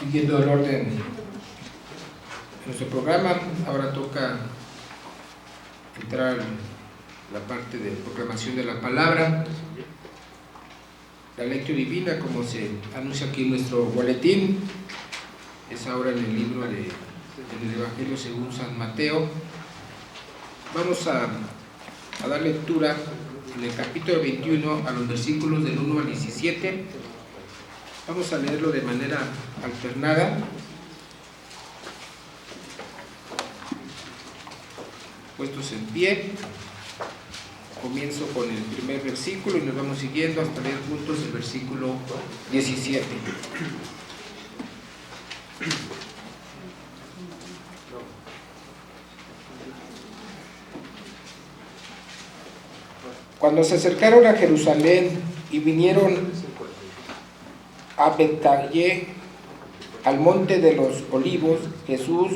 Siguiendo el orden de nuestro programa, ahora toca entrar la parte de proclamación de la palabra, la lectio divina, como se anuncia aquí en nuestro boletín. Es ahora en el libro del Evangelio según San Mateo. Vamos a dar lectura en el capítulo 21 a los versículos del 1 al 17. Vamos a leerlo de manera alternada. Puestos en pie, comienzo con el primer versículo y nos vamos siguiendo hasta leer juntos el versículo 17. Cuando se acercaron a Jerusalén y vinieron a Betfagé, al monte de los olivos, Jesús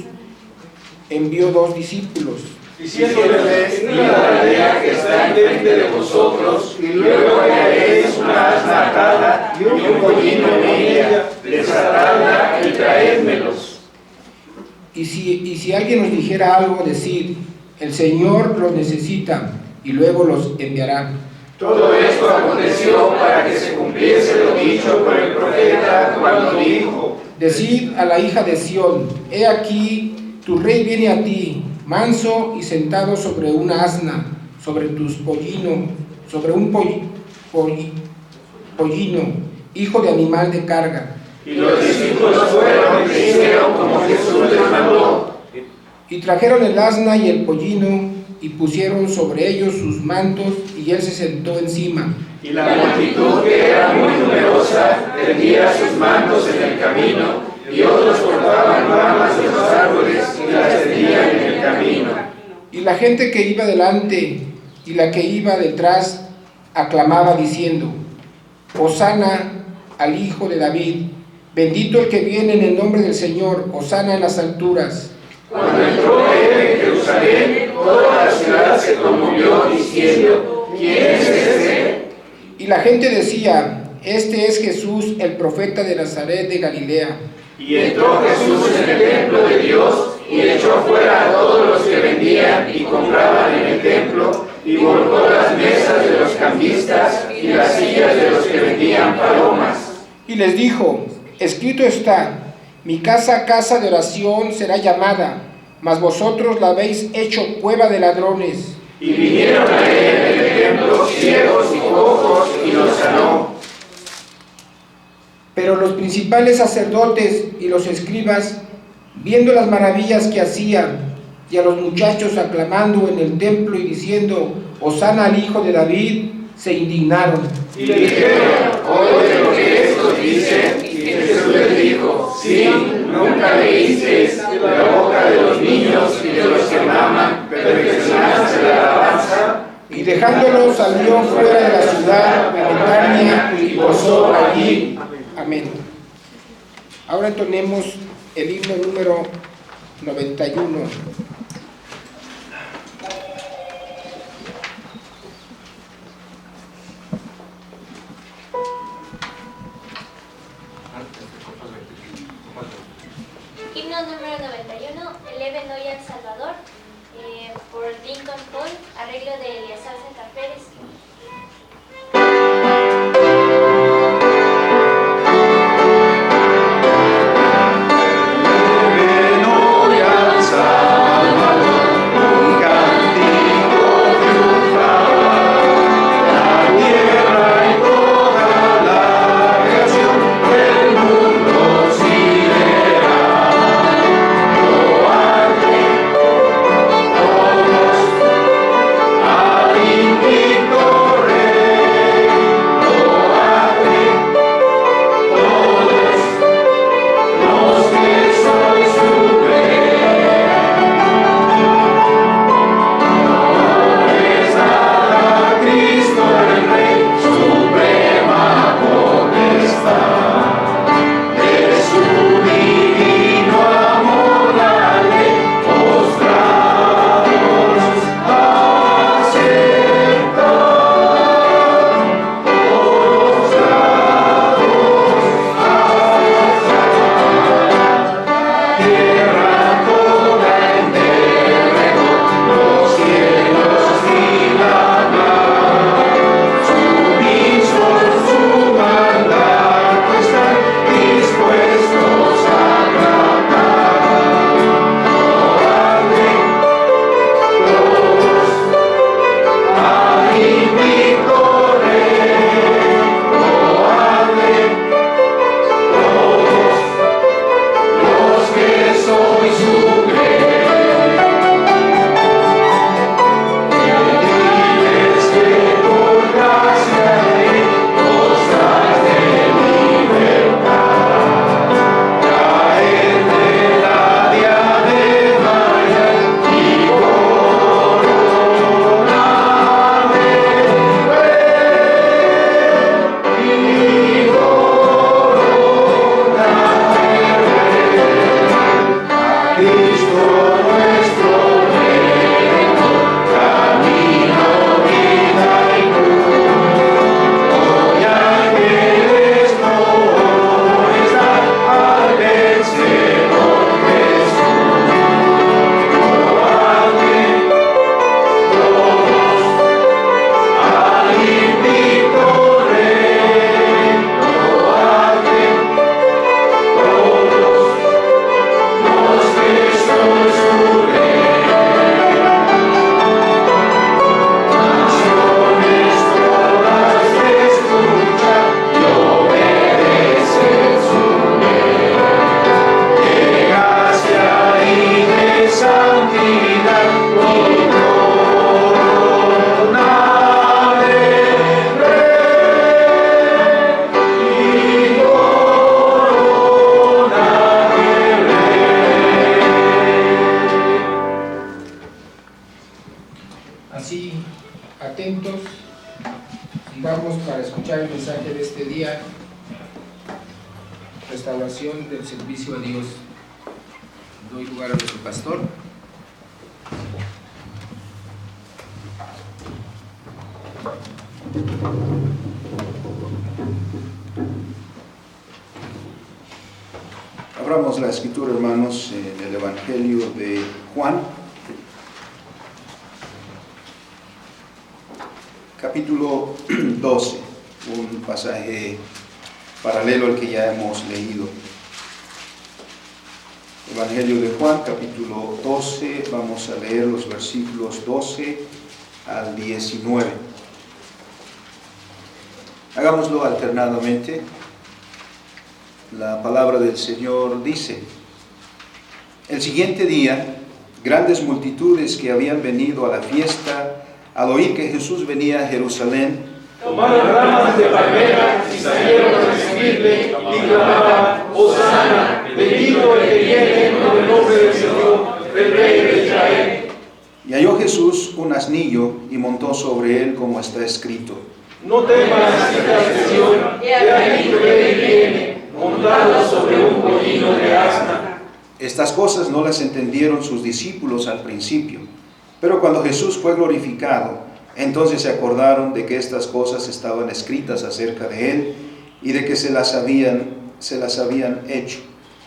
envió 2 discípulos, diciéndoles: id a la aldea que está enfrente de vosotros, y luego hallaréis una asna atada y un pollino en ella, desatadla y traédmelos. Y si alguien nos dijera algo, decid: el Señor los necesita, y luego los enviará. Todo esto aconteció para que se cumpliese lo dicho por el profeta cuando dijo: decid a la hija de Sión: he aquí, tu rey viene a ti, manso y sentado sobre una asna, sobre un pollino, hijo de animal de carga. Y los discípulos fueron y hicieron como Jesús les mandó. Y trajeron el asna y el pollino, y pusieron sobre ellos sus mantos, y él se sentó encima. Y la multitud, que era muy numerosa, tendía sus mantos en el camino, y otros cortaban ramas de los árboles y las tendían en el camino. Y la gente que iba delante y la que iba detrás aclamaba diciendo: Hosana al Hijo de David, bendito el que viene en el nombre del Señor, Hosana en las alturas. Cuando entró él en Jerusalén, toda la ciudad se conmovió diciendo: ¿quién es este? Y la gente decía: este es Jesús, el profeta de Nazaret de Galilea. Y entró Jesús en el templo de Dios y echó fuera a todos los que vendían y compraban en el templo, y volcó las mesas de los cambistas y las sillas de los que vendían palomas. Y les dijo: escrito está: mi casa, casa de oración será llamada, mas vosotros la habéis hecho cueva de ladrones. Y vinieron a él en el templo ciegos y cojos, y los sanó. Pero los principales sacerdotes y los escribas, viendo las maravillas que hacía, y a los muchachos aclamando en el templo y diciendo: Hosana al Hijo de David, se indignaron. Y le dijeron: oye lo que estos dicen. Y Jesús les dijo: sí, nunca leísteis: la boca de los niños y de los que maman perfeccionaste la alabanza. Y dejándolo salió fuera de la ciudad, a Betania, y posó allí. Amén. Ahora entonemos el himno número 91. Himno número 91, Eleven hoy al Salvador, por Lincoln Paul, arreglo de Eleazar Zeta Pérez. Al invicto día, restauración del servicio a Dios. Doy lugar a nuestro pastor. Abramos la escritura, hermanos, en el Evangelio de Juan, capítulo 12, un pasaje paralelo al que ya hemos leído. Evangelio de Juan, capítulo 12, vamos a leer los versículos 12 al 19. Hagámoslo alternadamente. La palabra del Señor dice: el siguiente día, grandes multitudes que habían venido a la fiesta, al oír que Jesús venía a Jerusalén, tomaron ramas de palmera y salieron a recibirle y clamaban: Hosana, bendito el que viene en el nombre del Señor, el Rey de Israel. Y halló Jesús un asnillo y montó sobre él, como está escrito: no temas, hijas de Sión, he aquí tu rey viene, montado sobre un pollino de asna. Estas cosas no las entendieron sus discípulos al principio, pero cuando Jesús fue glorificado, entonces se acordaron de que estas cosas estaban escritas acerca de él y de que se las habían hecho.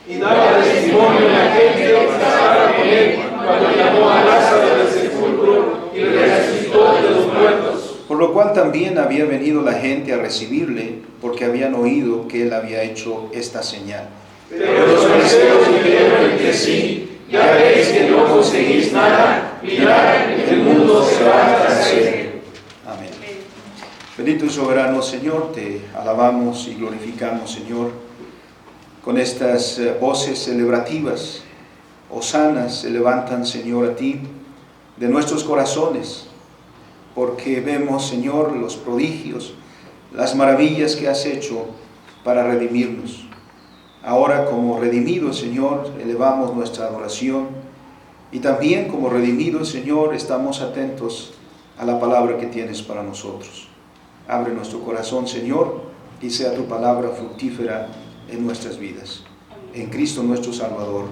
Y daba testimonio a la gente que estaba con él cuando llamó a Lázaro del sepulcro y le resucitó de los muertos. Por lo cual también había venido la gente a recibirle, porque habían oído que él había hecho esta señal. Pero los fariseos dijeron entre sí: ya veis que no conseguís nada, mirad, el mundo se va tras él. Amén. Bendito y soberano Señor, te alabamos y glorificamos, Señor, con estas voces celebrativas. Hosanas se levantan, Señor, a ti de nuestros corazones, porque vemos, Señor, los prodigios, las maravillas que has hecho para redimirnos. Ahora, como redimidos, Señor, elevamos nuestra adoración, y también como redimidos, Señor, estamos atentos a la palabra que tienes para nosotros. Abre nuestro corazón, Señor, y sea tu palabra fructífera en nuestras vidas. En Cristo nuestro Salvador.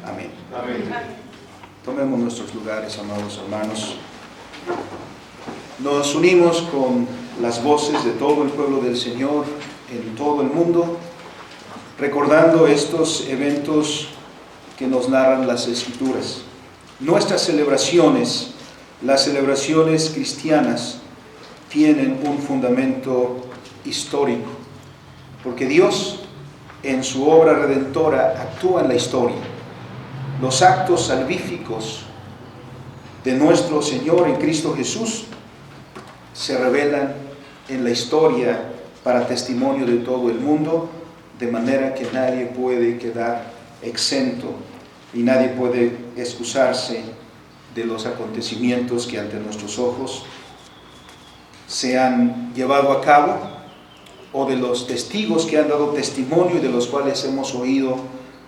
Amén. Amén. Tomemos nuestros lugares, amados hermanos. Nos unimos con las voces de todo el pueblo del Señor en todo el mundo, recordando estos eventos que nos narran las Escrituras. Nuestras celebraciones, las celebraciones cristianas, tienen un fundamento histórico, porque Dios, en su obra redentora, actúa en la historia. Los actos salvíficos de nuestro Señor en Cristo Jesús se revelan en la historia para testimonio de todo el mundo, de manera que nadie puede quedar exento y nadie puede excusarse de los acontecimientos que ante nuestros ojos se han llevado a cabo, o de los testigos que han dado testimonio y de los cuales hemos oído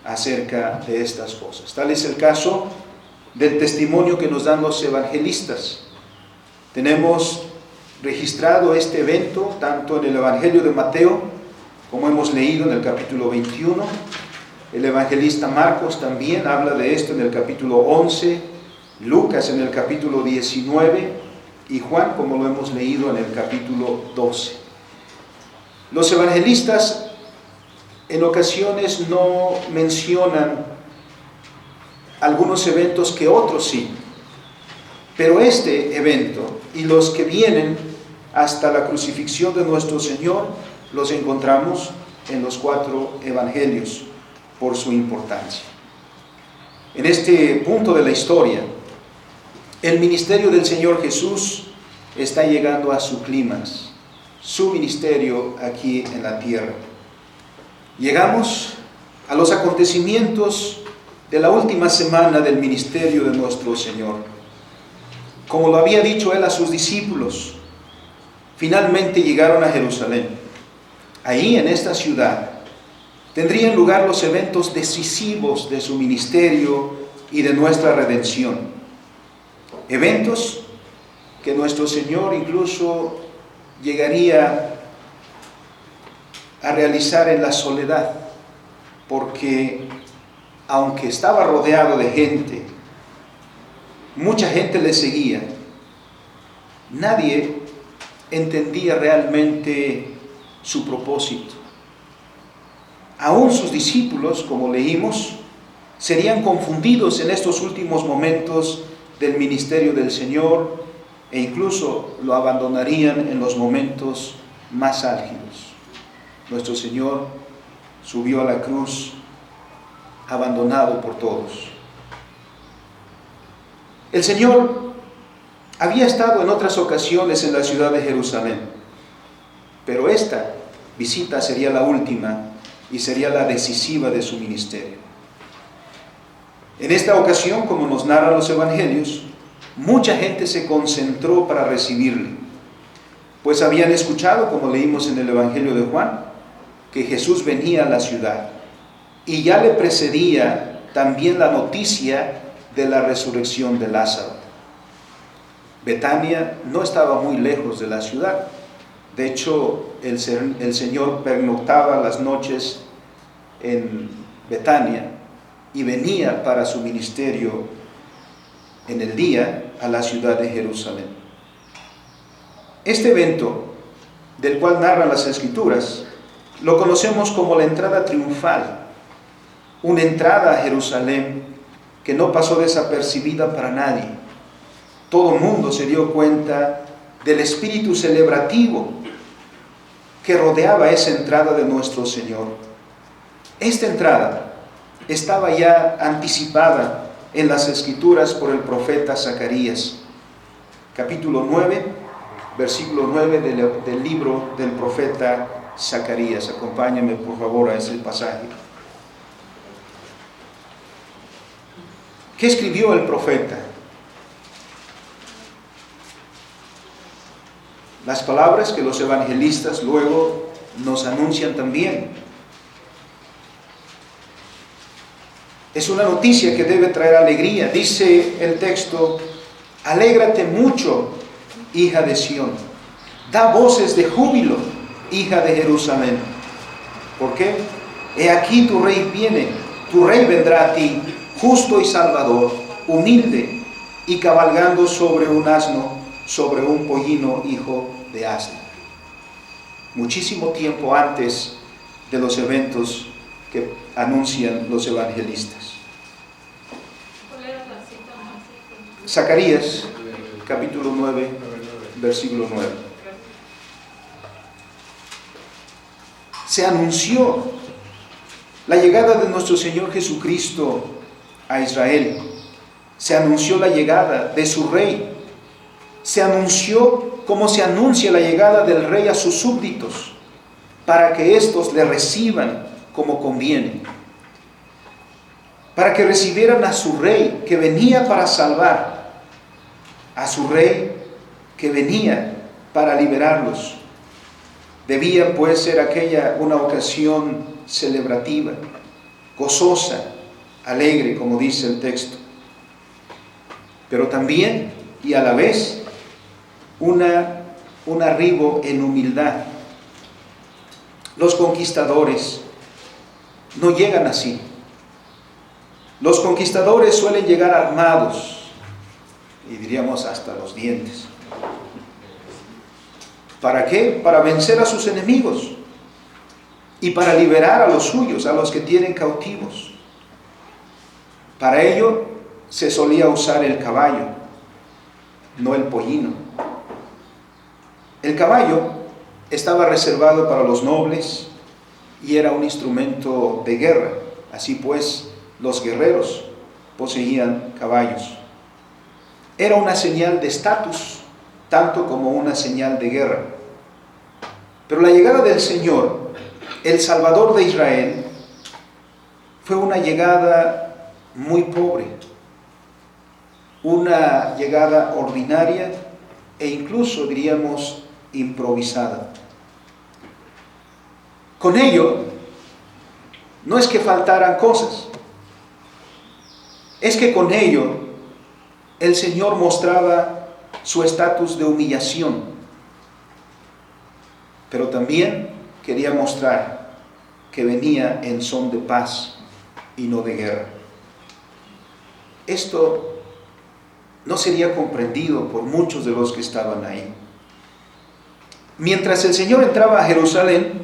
acerca de estas cosas. Tal es el caso del testimonio que nos dan los evangelistas. Tenemos registrado este evento tanto en el Evangelio de Mateo, como hemos leído en el capítulo 21. El evangelista Marcos también habla de esto en el capítulo 11, Lucas en el capítulo 19 y Juan, como lo hemos leído, en el capítulo 12. Los evangelistas en ocasiones no mencionan algunos eventos que otros sí, pero este evento y los que vienen hasta la crucifixión de nuestro Señor los encontramos en los 4 evangelios por su importancia. En este punto de la historia, el ministerio del Señor Jesús está llegando a su clímax, su ministerio aquí en la tierra. Llegamos a los acontecimientos de la última semana del ministerio de nuestro Señor. Como lo había dicho Él a sus discípulos, finalmente llegaron a Jerusalén. Ahí, en esta ciudad, tendrían lugar los eventos decisivos de su ministerio y de nuestra redención. Eventos que nuestro Señor incluso llegaría a realizar en la soledad, porque aunque estaba rodeado de gente, mucha gente le seguía, nadie entendía realmente su propósito. Aún sus discípulos, como leímos, serían confundidos en estos últimos momentos del ministerio del Señor e incluso lo abandonarían en los momentos más álgidos. Nuestro Señor subió a la cruz abandonado por todos. El Señor había estado en otras ocasiones en la ciudad de Jerusalén, pero esta visita sería la última y sería la decisiva de su ministerio. En esta ocasión, como nos narran los evangelios, mucha gente se concentró para recibirle, pues habían escuchado, como leímos en el Evangelio de Juan, que Jesús venía a la ciudad y ya le precedía también la noticia de la resurrección de Lázaro. Betania no estaba muy lejos de la ciudad. De hecho, el Señor pernoctaba las noches en Betania y venía para su ministerio en el día a la ciudad de Jerusalén. Este evento, del cual narran las Escrituras, lo conocemos como la entrada triunfal, una entrada a Jerusalén que no pasó desapercibida para nadie. Todo el mundo se dio cuenta del espíritu celebrativo que rodeaba esa entrada de nuestro Señor. Esta entrada estaba ya anticipada en las Escrituras por el profeta Zacarías. Capítulo 9, versículo 9 del libro del profeta Zacarías. Acompáñame por favor a ese pasaje. ¿Qué escribió el profeta? Las palabras que los evangelistas luego nos anuncian también. Es una noticia que debe traer alegría. Dice el texto: alégrate mucho, hija de Sión. Da voces de júbilo, hija de Jerusalén. ¿Por qué? He aquí tu rey viene, tu rey vendrá a ti, justo y salvador, humilde y cabalgando sobre un asno, sobre un pollino hijo de asno. Muchísimo tiempo antes de los eventos que anuncian los evangelistas. Zacarías, capítulo 9, versículo 9. Se anunció la llegada de nuestro Señor Jesucristo a Israel. Se anunció la llegada de su rey. Se anunció como se anuncia la llegada del rey a sus súbditos, para que éstos le reciban como conviene, para que recibieran a su rey que venía para salvar, a su rey que venía para liberarlos. Debía pues ser aquella una ocasión celebrativa, gozosa, alegre, como dice el texto, pero también y a la vez un arribo en humildad. Los conquistadores no llegan así. Los conquistadores suelen llegar armados, y diríamos hasta los dientes. ¿Para qué? Para vencer a sus enemigos y para liberar a los suyos, a los que tienen cautivos. Para ello se solía usar el caballo, no el pollino. El caballo estaba reservado para los nobles y era un instrumento de guerra. Así pues, los guerreros poseían caballos. Era una señal de estatus, tanto como una señal de guerra. Pero la llegada del Señor, el Salvador de Israel, fue una llegada muy pobre, una llegada ordinaria e incluso, diríamos, improvisada. Con ello, no es que faltaran cosas, es que con ello el Señor mostraba su estatus de humillación, pero también quería mostrar que venía en son de paz y no de guerra. Esto no sería comprendido por muchos de los que estaban ahí. Mientras el Señor entraba a Jerusalén,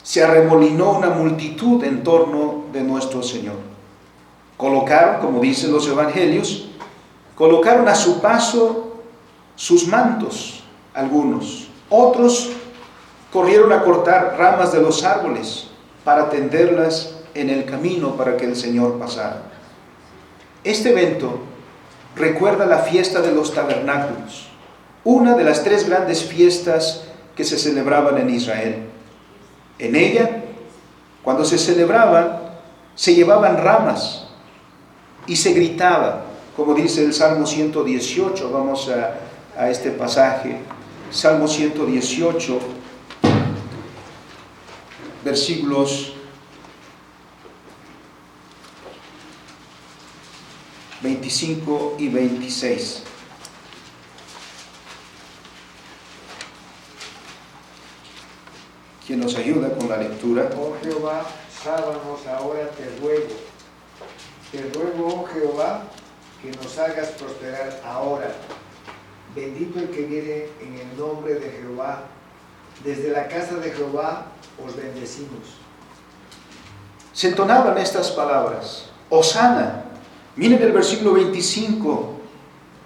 se arremolinó una multitud en torno de nuestro Señor. Colocaron, como dicen los evangelios, colocaron a su paso sus mantos, algunos. Otros corrieron a cortar ramas de los árboles para tenderlas en el camino para que el Señor pasara. Este evento recuerda la fiesta de los tabernáculos, una de las 3 grandes fiestas que se celebraban en Israel. En ella, cuando se celebraba, se llevaban ramas y se gritaba, como dice el Salmo 118. Vamos a este pasaje, Salmo 118, versículos 25 y 26. ¿Quién nos ayuda con la lectura? Oh Jehová, sálvanos ahora, te ruego. Te ruego, oh Jehová, que nos hagas prosperar ahora. Bendito el que viene en el nombre de Jehová. Desde la casa de Jehová os bendecimos. Se entonaban estas palabras. Hosana. Miren el versículo 25.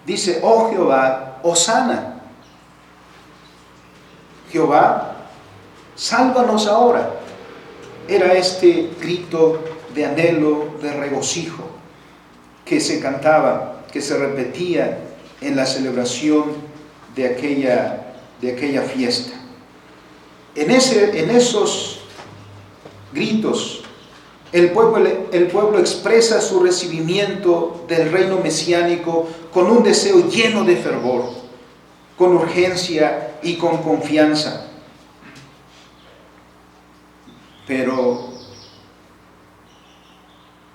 Dice, oh Jehová, hosana. Jehová, sálvanos ahora. Era este grito de anhelo, de regocijo, que se cantaba, que se repetía en la celebración de aquella fiesta. En esos gritos, el pueblo expresa su recibimiento del reino mesiánico con un deseo lleno de fervor, con urgencia y con confianza. Pero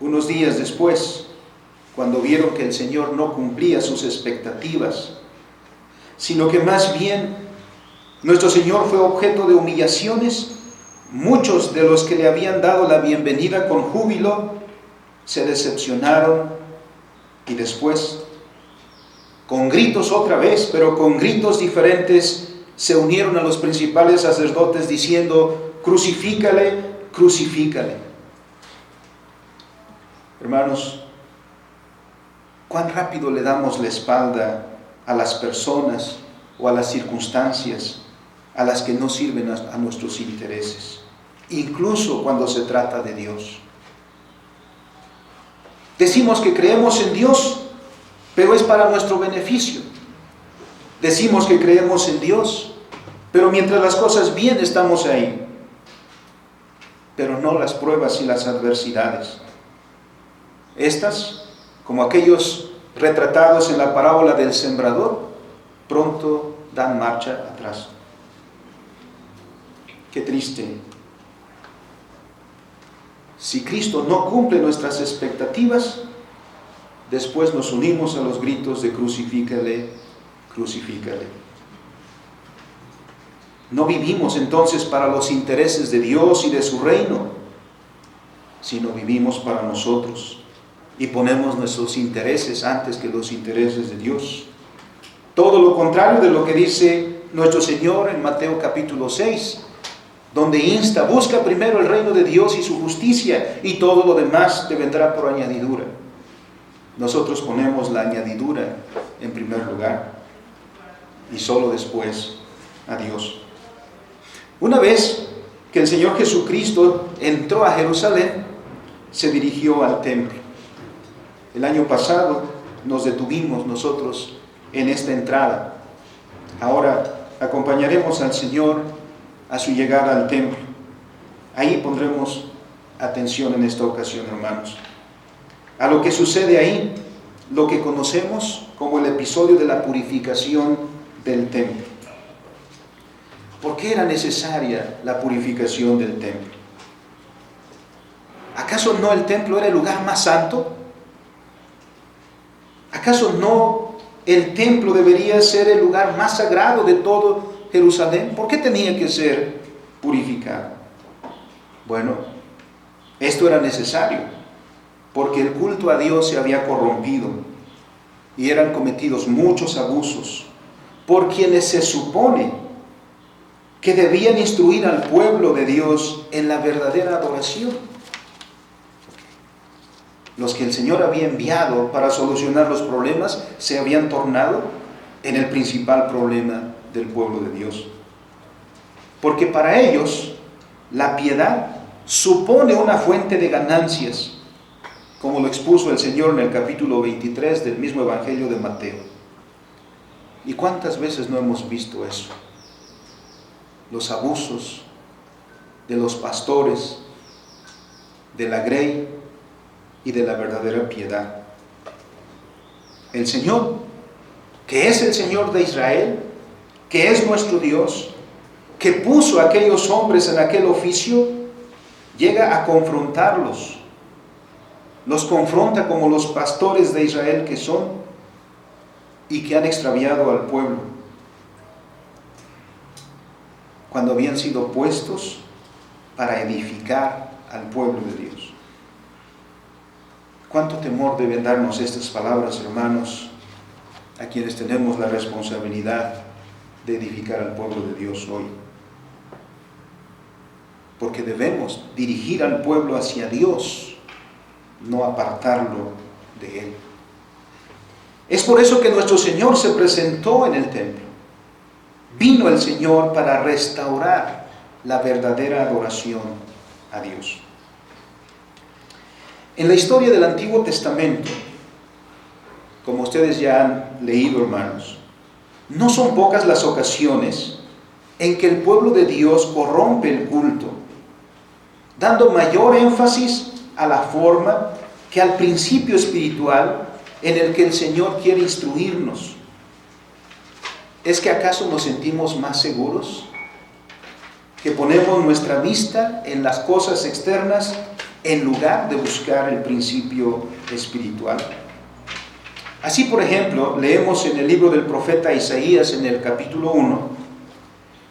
unos días después, cuando vieron que el Señor no cumplía sus expectativas, sino que más bien nuestro Señor fue objeto de humillaciones, muchos de los que le habían dado la bienvenida con júbilo se decepcionaron y después, con gritos otra vez, pero con gritos diferentes, se unieron a los principales sacerdotes diciendo, crucifícale, crucifícale. Hermanos, cuán rápido le damos la espalda a las personas o a las circunstancias a las que no sirven a nuestros intereses, incluso cuando se trata de Dios. Decimos que creemos en Dios, pero es para nuestro beneficio. Decimos que creemos en Dios, pero mientras las cosas bien estamos ahí, pero no las pruebas y las adversidades. Estas, como aquellos retratados en la parábola del sembrador, pronto dan marcha atrás. Qué triste. Si Cristo no cumple nuestras expectativas, después nos unimos a los gritos de crucifícale, crucifícale. No vivimos entonces para los intereses de Dios y de su reino, sino vivimos para nosotros y ponemos nuestros intereses antes que los intereses de Dios. Todo lo contrario de lo que dice nuestro Señor en Mateo capítulo 6, donde insta, busca primero el reino de Dios y su justicia, y todo lo demás te vendrá por añadidura. Nosotros ponemos la añadidura en primer lugar, y solo después a Dios. Una vez que el Señor Jesucristo entró a Jerusalén, se dirigió al templo. El año pasado nos detuvimos nosotros en esta entrada. Ahora acompañaremos al Señor a su llegada al templo. Ahí pondremos atención en esta ocasión, hermanos, a lo que sucede ahí, lo que conocemos como el episodio de la purificación del templo. ¿Por qué era necesaria la purificación del templo? ¿Acaso no el templo era el lugar más santo? ¿Acaso no el templo debería ser el lugar más sagrado de todo Jerusalén? ¿Por qué tenía que ser purificado. Bueno, esto era necesario, porque el culto a Dios se había corrompido y eran cometidos muchos abusos por quienes se supone que debían instruir al pueblo de Dios en la verdadera adoración. Los que el Señor había enviado para solucionar los problemas se habían tornado en el principal problema del pueblo de Dios. Porque para ellos la piedad supone una fuente de ganancias, como lo expuso el Señor en el capítulo 23 del mismo Evangelio de Mateo. ¿Y cuántas veces no hemos visto eso? Los abusos de los pastores, de la grey y de la verdadera piedad. El Señor, que es el Señor de Israel, que es nuestro Dios, que puso a aquellos hombres en aquel oficio, llega a confrontarlos. Los confronta como los pastores de Israel que son y que han extraviado al pueblo, cuando habían sido puestos para edificar al pueblo de Dios. Cuánto temor deben darnos estas palabras, hermanos, a quienes tenemos la responsabilidad de edificar al pueblo de Dios hoy. Porque debemos dirigir al pueblo hacia Dios, no apartarlo de Él. Es por eso que nuestro Señor se presentó en el templo. Vino el Señor para restaurar la verdadera adoración a Dios. En la historia del Antiguo Testamento, como ustedes ya han leído, hermanos, no son pocas las ocasiones en que el pueblo de Dios corrompe el culto, dando mayor énfasis a la forma que al principio espiritual en el que el Señor quiere instruirnos. ¿Es que acaso nos sentimos más seguros? Que ponemos nuestra vista en las cosas externas en lugar de buscar el principio espiritual. Así, por ejemplo, leemos en el libro del profeta Isaías, en el capítulo 1,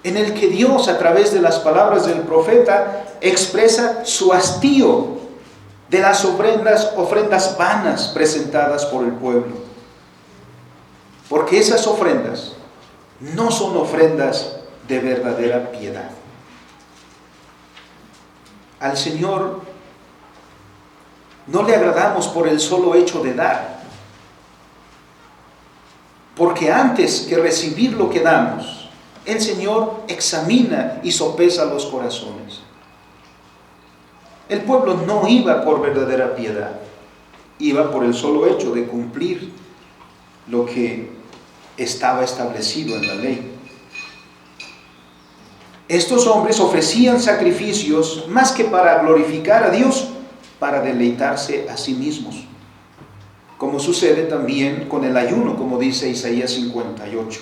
en el que Dios, a través de las palabras del profeta, expresa su hastío de las ofrendas vanas presentadas por el pueblo. Porque esas ofrendas no son ofrendas de verdadera piedad. Al Señor no le agradamos por el solo hecho de dar, porque antes que recibir lo que damos, el Señor examina y sopesa los corazones. El pueblo no iba por verdadera piedad, iba por el solo hecho de cumplir lo que estaba establecido en la ley. Estos hombres ofrecían sacrificios más que para glorificar a Dios, para deleitarse a sí mismos, como sucede también con el ayuno, como dice Isaías 58.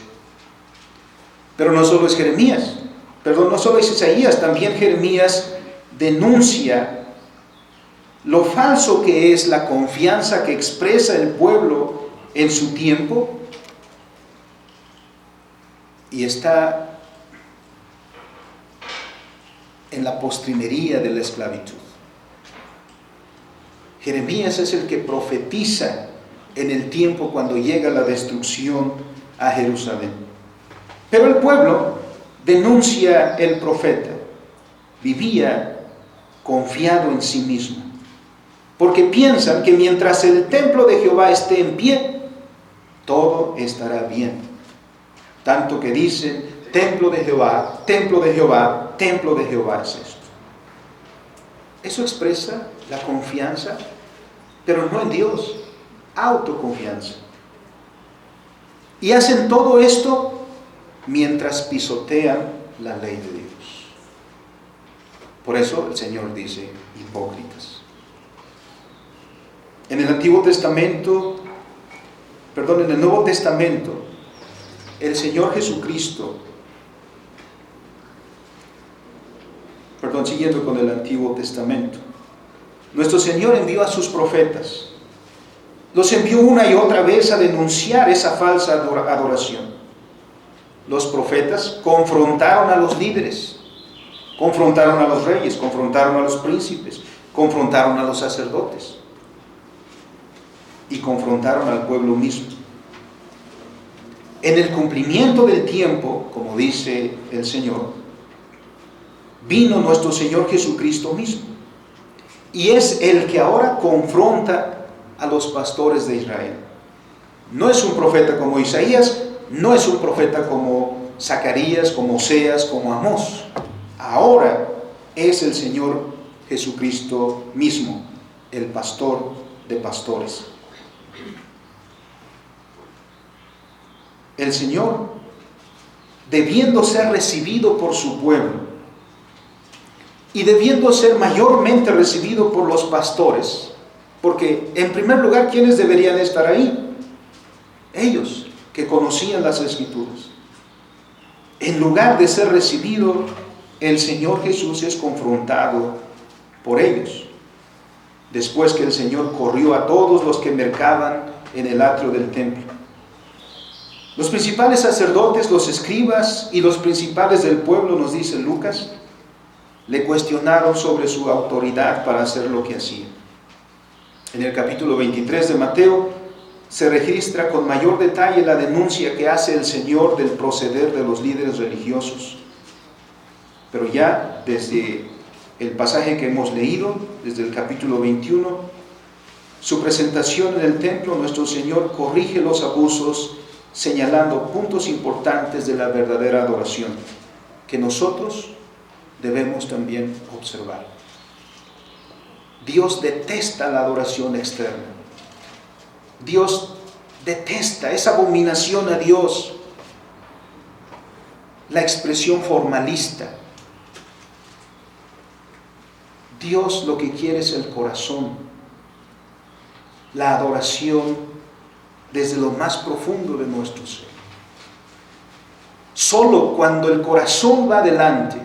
Pero no solo es Isaías, también Jeremías denuncia lo falso que es la confianza que expresa el pueblo en su tiempo, y está en la postrimería de la esclavitud. Jeremías es el que profetiza en el tiempo cuando llega la destrucción a Jerusalén. Pero el pueblo, denuncia el profeta, vivía confiado en sí mismo, porque piensan que mientras el templo de Jehová esté en pie, todo estará bien. Tanto que dicen, templo de Jehová, templo de Jehová, templo de Jehová es esto. Eso expresa la confianza, pero no en Dios, autoconfianza. Y hacen todo esto mientras pisotean la ley de Dios. Por eso el Señor dice, hipócritas. En el Nuevo Testamento, el Señor Jesucristo, siguiendo con el Antiguo Testamento, nuestro Señor envió a sus profetas. Los envió una y otra vez a denunciar esa falsa adoración. Los profetas confrontaron a los líderes confrontaron a los reyes, confrontaron a los príncipes, confrontaron a los sacerdotes y confrontaron al pueblo mismo. En el cumplimiento del tiempo, como dice el Señor, vino nuestro Señor Jesucristo mismo. Y es el que ahora confronta a los pastores de Israel. No es un profeta como Isaías, no es un profeta como Zacarías, como Oseas, como Amós. Ahora es el Señor Jesucristo mismo, el pastor de pastores. El Señor, debiendo ser recibido por su pueblo y debiendo ser mayormente recibido por los pastores, porque en primer lugar, ¿quiénes deberían estar ahí? Ellos, que conocían las Escrituras. En lugar de ser recibido, el Señor Jesús es confrontado por ellos. Después que el Señor corrió a todos los que mercaban en el atrio del templo. Los principales sacerdotes, los escribas y los principales del pueblo, nos dice Lucas, le cuestionaron sobre su autoridad para hacer lo que hacía. En el capítulo 23 de Mateo se registra con mayor detalle la denuncia que hace el Señor del proceder de los líderes religiosos. Pero ya desde el pasaje que hemos leído, desde el capítulo 21, su presentación en el templo, nuestro Señor corrige los abusos, señalando puntos importantes de la verdadera adoración, que nosotros debemos también observar. Dios detesta la adoración externa. Dios detesta, es abominación a Dios la expresión formalista. Dios lo que quiere es el corazón, la adoración desde lo más profundo de nuestro ser. Solo cuando el corazón va adelante,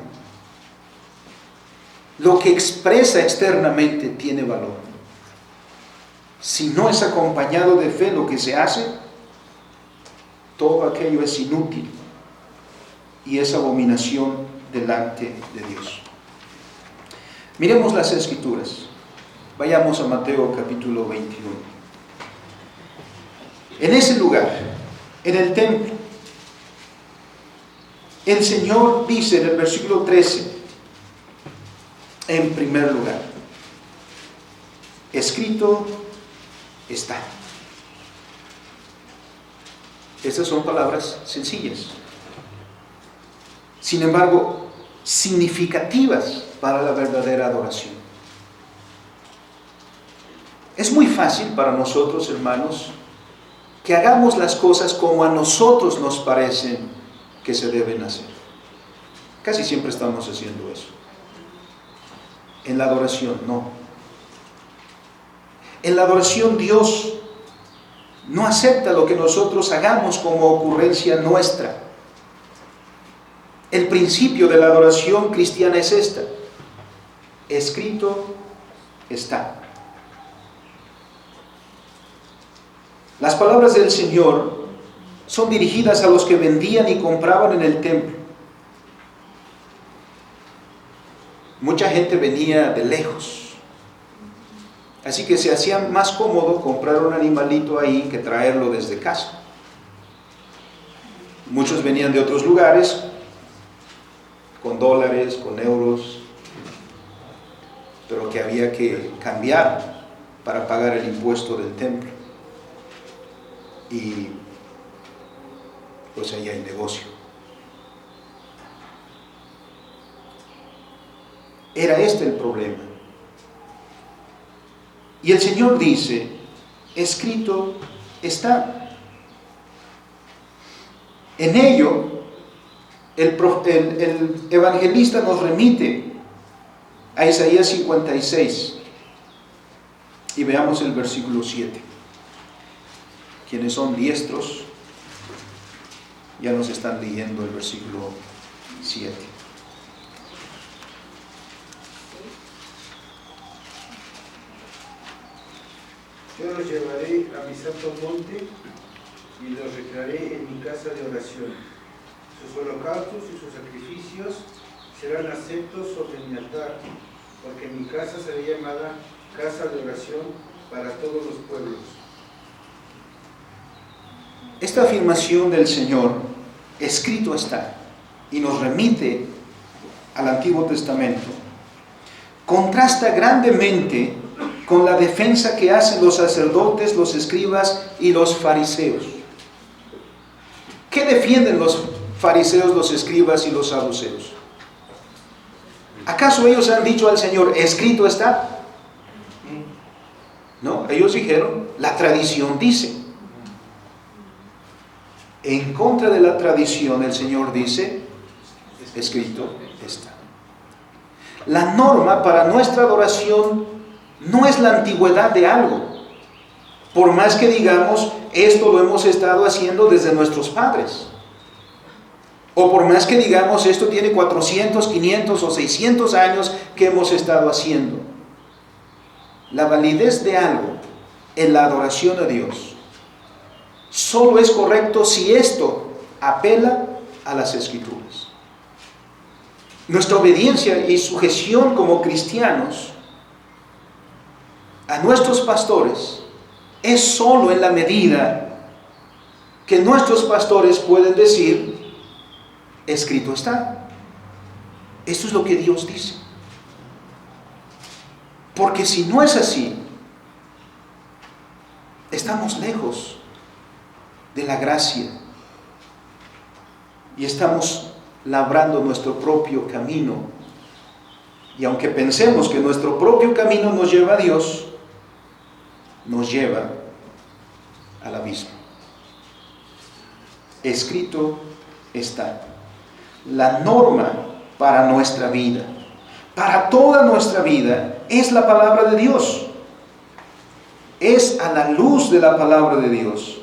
lo que expresa externamente tiene valor. Si no es acompañado de fe lo que se hace, todo aquello es inútil y es abominación delante de Dios. Miremos las Escrituras. Vayamos a Mateo capítulo 21. En ese lugar, en el templo, el Señor dice en el versículo 13, en primer lugar, escrito está. Estas son palabras sencillas, sin embargo, significativas para la verdadera adoración. Es muy fácil para nosotros, hermanos, que hagamos las cosas como a nosotros nos parecen que se deben hacer. Casi siempre estamos haciendo eso. En la adoración, no. En la adoración Dios no acepta lo que nosotros hagamos como ocurrencia nuestra. El principio de la adoración cristiana es esta: escrito está. Las palabras del Señor son dirigidas a los que vendían y compraban en el templo. Mucha gente venía de lejos, así que se hacía más cómodo comprar un animalito ahí que traerlo desde casa. Muchos venían de otros lugares, con dólares, con euros, pero que había que cambiar para pagar el impuesto del templo. Y pues ahí hay negocio. Era este el problema. Y el Señor dice, escrito está. En ello, el evangelista nos remite a Isaías 56. Y veamos el versículo 7. Quienes son diestros ya nos están leyendo el versículo 7. Yo los llevaré a mi santo monte y los recrearé en mi casa de oración. Sus holocaustos y sus sacrificios serán aceptos sobre mi altar, porque mi casa será llamada casa de oración para todos los pueblos. Esta afirmación del Señor, escrito está, y nos remite al Antiguo Testamento, contrasta grandemente con la defensa que hacen los sacerdotes, los escribas y los fariseos. ¿Qué defienden los fariseos, los escribas y los saduceos? ¿Acaso ellos han dicho al Señor, escrito está? No, ellos dijeron, la tradición dice. En contra de la tradición, el Señor dice, escrito está. La norma para nuestra adoración no es la antigüedad de algo. Por más que digamos, esto lo hemos estado haciendo desde nuestros padres. O por más que digamos, esto tiene 400, 500 o 600 años que hemos estado haciendo. La validez de algo en la adoración a Dios solo es correcto si esto apela a las Escrituras. Nuestra obediencia y sujeción como cristianos a nuestros pastores es solo en la medida que nuestros pastores pueden decir, escrito está. Esto es lo que Dios dice. Porque si no es así, estamos lejos de la gracia y estamos labrando nuestro propio camino. Y aunque pensemos que nuestro propio camino nos lleva a Dios, nos lleva al abismo. Escrito está. La norma para nuestra vida, para toda nuestra vida, es la palabra de Dios. Es a la luz de la palabra de Dios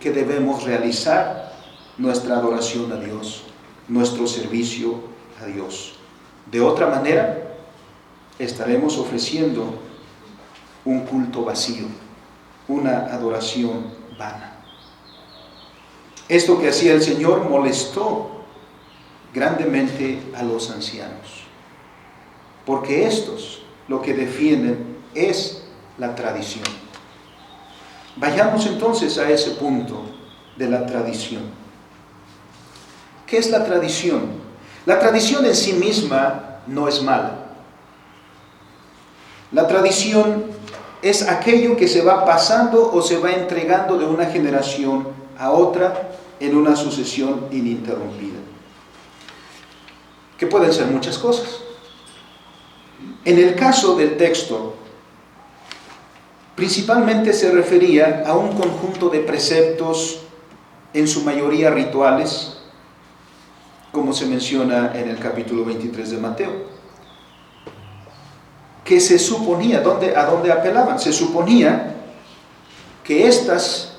que debemos realizar nuestra adoración a Dios, nuestro servicio a Dios. De otra manera, estaremos ofreciendo un culto vacío, una adoración vana. Esto que hacía el Señor molestó grandemente a los ancianos, porque estos lo que defienden es la tradición. Vayamos entonces a ese punto de la tradición. ¿Qué es la tradición? La tradición en sí misma no es mala. La tradición es aquello que se va pasando o se va entregando de una generación a otra en una sucesión ininterrumpida, que pueden ser muchas cosas. En el caso del texto, principalmente se refería a un conjunto de preceptos, en su mayoría rituales, como se menciona en el capítulo 23 de Mateo, que se suponía, ¿a dónde apelaban? Se suponía que estas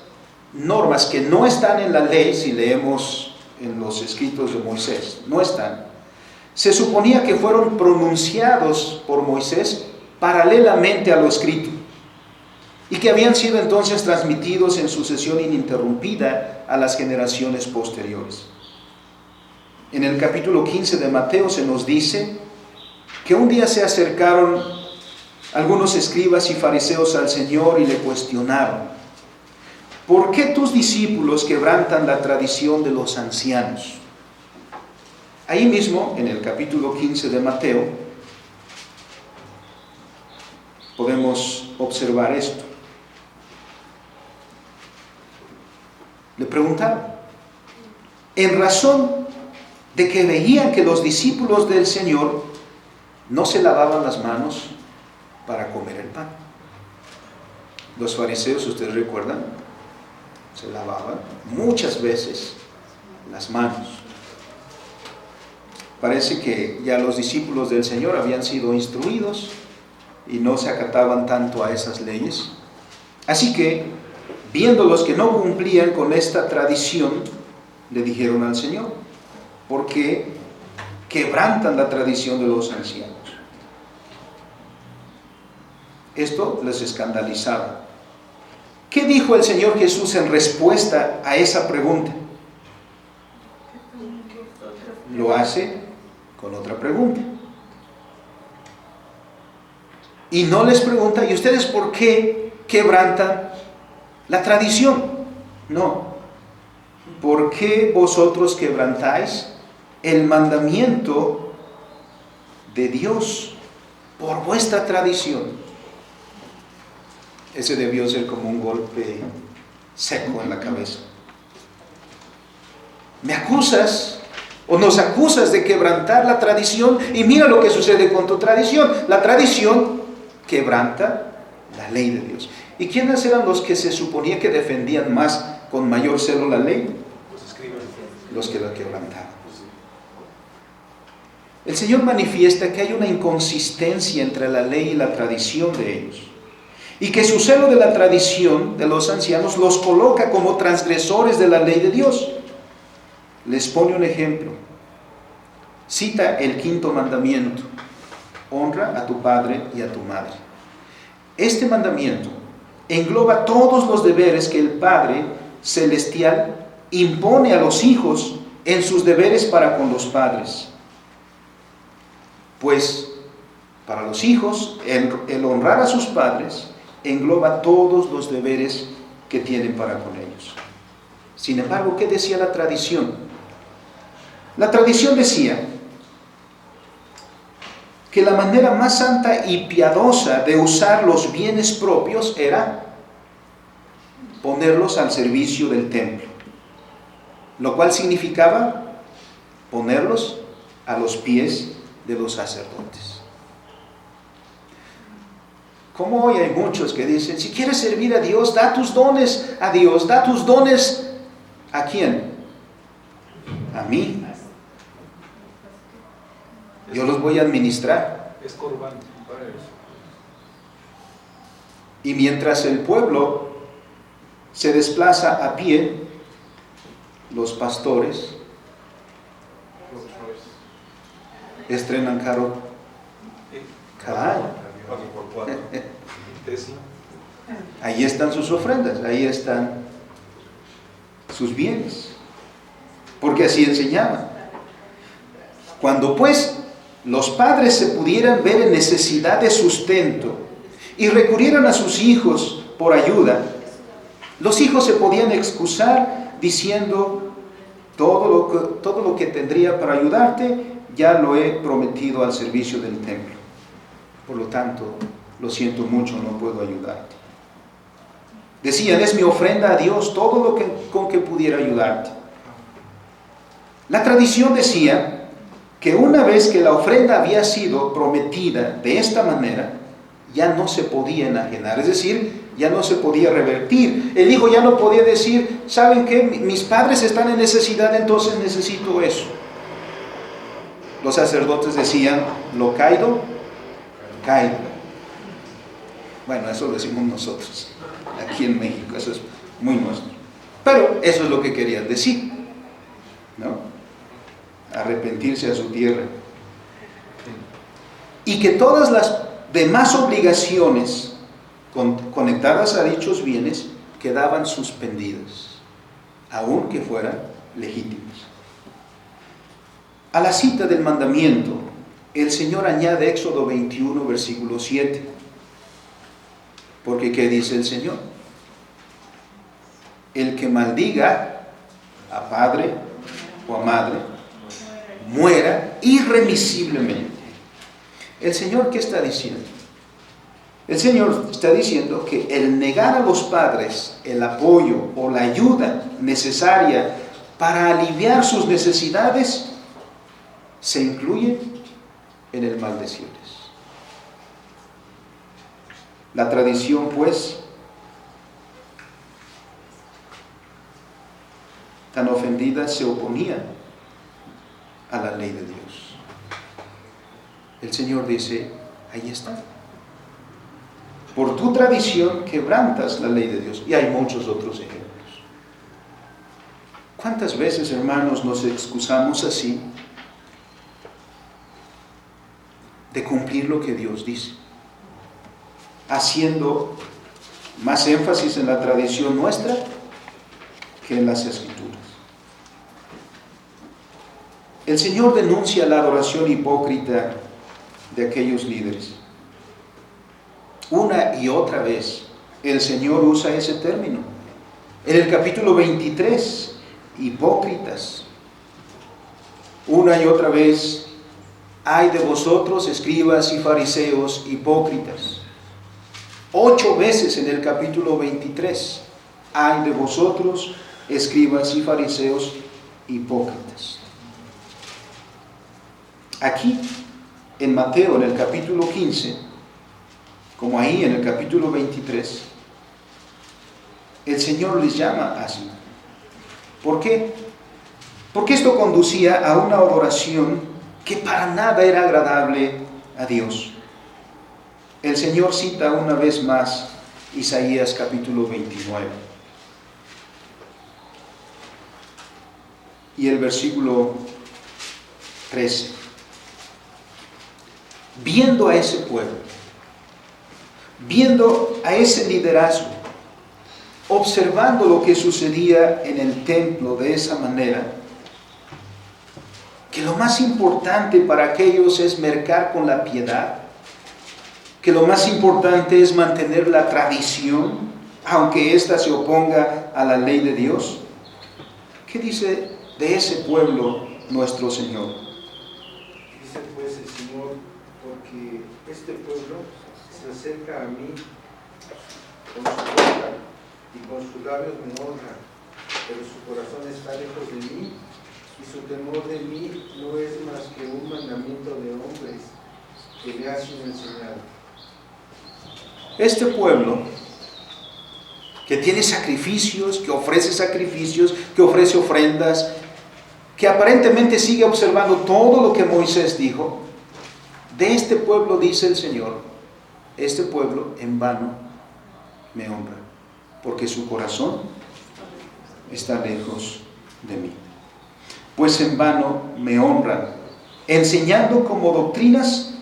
normas que no están en la ley, si leemos en los escritos de Moisés, no están, se suponía que fueron pronunciados por Moisés paralelamente a lo escrito y que habían sido entonces transmitidos en sucesión ininterrumpida a las generaciones posteriores. En el capítulo 15 de Mateo se nos dice que un día se acercaron algunos escribas y fariseos al Señor y le cuestionaron: ¿por qué tus discípulos quebrantan la tradición de los ancianos? Ahí mismo, en el capítulo 15 de Mateo, podemos observar esto. Le preguntaron, en razón de que veían que los discípulos del Señor no se lavaban las manos para comer el pan. Los fariseos, ustedes recuerdan, se lavaban muchas veces las manos. Parece que ya los discípulos del Señor habían sido instruidos y no se acataban tanto a esas leyes. Así que, viendo los que no cumplían con esta tradición, le dijeron al Señor: ¿por qué quebrantan la tradición de los ancianos? Esto les escandalizaba. ¿Qué dijo el Señor Jesús en respuesta a esa pregunta? Lo hace con otra pregunta. Y no les pregunta, ¿y ustedes por qué quebrantan la tradición? No. ¿Por qué vosotros quebrantáis el mandamiento de Dios por vuestra tradición? Ese debió ser como un golpe seco en la cabeza. ¿Me acusas o nos acusas de quebrantar la tradición? Y mira lo que sucede con tu tradición. La tradición quebranta la ley de Dios. ¿Y quiénes eran los que se suponía que defendían más, con mayor celo, la ley? Los que la quebrantaban. El Señor manifiesta que hay una inconsistencia entre la ley y la tradición de ellos, y que su celo de la tradición de los ancianos los coloca como transgresores de la ley de Dios. Les pone un ejemplo. Cita el 5º mandamiento: honra a tu padre y a tu madre. Este mandamiento engloba todos los deberes que el Padre Celestial impone a los hijos en sus deberes para con los padres. Pues para los hijos, el honrar a sus padres engloba todos los deberes que tienen para con ellos. Sin embargo, ¿qué decía la tradición? La tradición decía que la manera más santa y piadosa de usar los bienes propios era ponerlos al servicio del templo, lo cual significaba ponerlos a los pies de los sacerdotes. Como hoy hay muchos que dicen, si quieres servir a Dios, da tus dones a Dios. Da tus dones ¿a quién? A mí. Yo los voy a administrar. Es corbán. Y mientras el pueblo se desplaza a pie, los pastores estrenan carro cada año. Ahí están sus ofrendas, ahí están sus bienes, porque así enseñaban. Cuando pues los padres se pudieran ver en necesidad de sustento y recurrieran a sus hijos por ayuda, los hijos se podían excusar diciendo, todo lo que tendría para ayudarte ya lo he prometido al servicio del templo. Por lo tanto, lo siento mucho, no puedo ayudarte. Decían, es mi ofrenda a Dios, todo lo con que pudiera ayudarte. La tradición decía que una vez que la ofrenda había sido prometida de esta manera, ya no se podía enajenar, es decir, ya no se podía revertir. El hijo ya no podía decir, ¿saben qué? Mis padres están en necesidad, entonces necesito eso. Los sacerdotes decían, lo caído, caído. Bueno, eso lo decimos nosotros, aquí en México, eso es muy nuestro. Pero eso es lo que querían decir, ¿no? Arrepentirse a su tierra. Y que todas las demás obligaciones conectadas a dichos bienes quedaban suspendidas, aunque fueran legítimas. A la cita del mandamiento, el Señor añade Éxodo 21, versículo 7. Porque ¿qué dice el Señor? El que maldiga a padre o a madre, muera irremisiblemente. ¿El Señor qué está diciendo? El Señor está diciendo que el negar a los padres el apoyo o la ayuda necesaria para aliviar sus necesidades se incluye en el maldecirles. La tradición, pues, tan ofendida, se oponía a la ley de Dios. El Señor dice, ahí está. Por tu tradición quebrantas la ley de Dios. Y hay muchos otros ejemplos. ¿Cuántas veces, hermanos, nos excusamos así de cumplir lo que Dios dice, haciendo más énfasis en la tradición nuestra que en las Escrituras? El Señor denuncia la adoración hipócrita de aquellos líderes. Una y otra vez el Señor usa ese término. En el capítulo 23, hipócritas. Una y otra vez, ay de vosotros, escribas y fariseos hipócritas. 8 veces en el capítulo 23, ay de vosotros, escribas y fariseos hipócritas. Aquí, en Mateo, en el capítulo 15, como ahí en el capítulo 23, el Señor les llama así. ¿Por qué? Porque esto conducía a una adoración que para nada era agradable a Dios. El Señor cita una vez más Isaías capítulo 29. Y el versículo 13. Viendo a ese pueblo, viendo a ese liderazgo, observando lo que sucedía en el templo de esa manera, que lo más importante para aquellos es mercar con la piedad, que lo más importante es mantener la tradición, aunque ésta se oponga a la ley de Dios. ¿Qué dice de ese pueblo nuestro Señor? Dice pues el Señor, porque este pueblo se acerca a mí con su boca y con sus labios me honra, pero su corazón está lejos de mí y su temor de mí no es más que un mandamiento de hombres que le ha sido enseñado. Este pueblo que tiene sacrificios, que ofrece ofrendas, que aparentemente sigue observando todo lo que Moisés dijo, de este pueblo dice el Señor, este pueblo en vano me honra, porque su corazón está lejos de mí. Pues en vano me honran, enseñando como doctrinas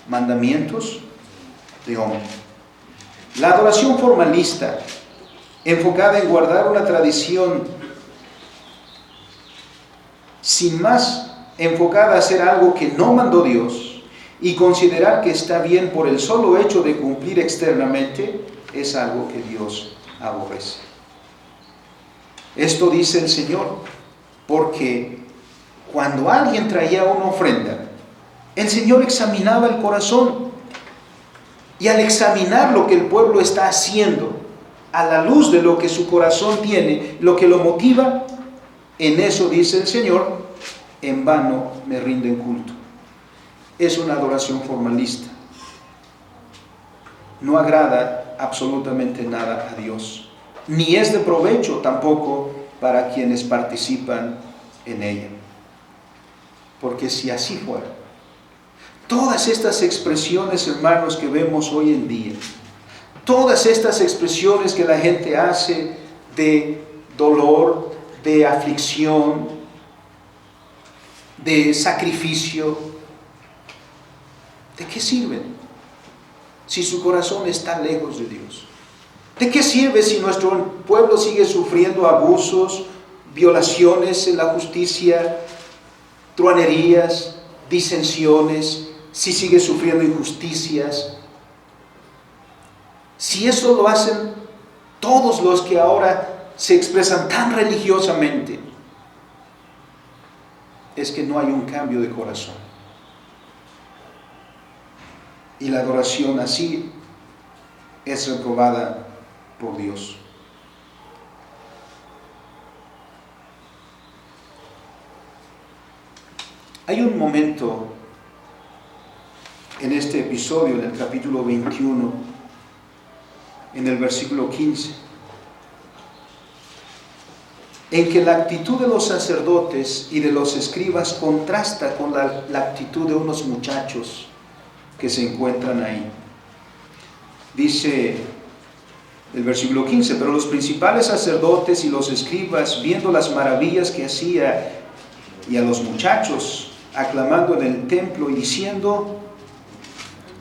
mandamientos de hombre. La adoración formalista, enfocada en guardar una tradición, sin más enfocada a hacer algo que no mandó Dios y considerar que está bien por el solo hecho de cumplir externamente, es algo que Dios aborrece. Esto dice el Señor, porque cuando alguien traía una ofrenda, el Señor examinaba el corazón. Y al examinar lo que el pueblo está haciendo, a la luz de lo que su corazón tiene, lo que lo motiva, en eso dice el Señor, en vano me rinden culto. Es una adoración formalista. No agrada absolutamente nada a Dios, ni es de provecho tampoco para quienes participan en ella. Porque si así fuera, todas estas expresiones, hermanos, que vemos hoy en día, todas estas expresiones que la gente hace de dolor, de aflicción, de sacrificio, ¿de qué sirven si su corazón está lejos de Dios? ¿De qué sirve si nuestro pueblo sigue sufriendo abusos, violaciones en la justicia, truanerías, disensiones, si sigue sufriendo injusticias? Si eso lo hacen todos los que ahora se expresan tan religiosamente, es que no hay un cambio de corazón. Y la adoración así es reprobada por Dios. Hay un momento en este episodio, en el capítulo 21, en el versículo 15, en que la actitud de los sacerdotes y de los escribas contrasta con la actitud de unos muchachos que se encuentran ahí. Dice el versículo 15, pero los principales sacerdotes y los escribas, viendo las maravillas que hacía, y a los muchachos aclamando en el templo y diciendo,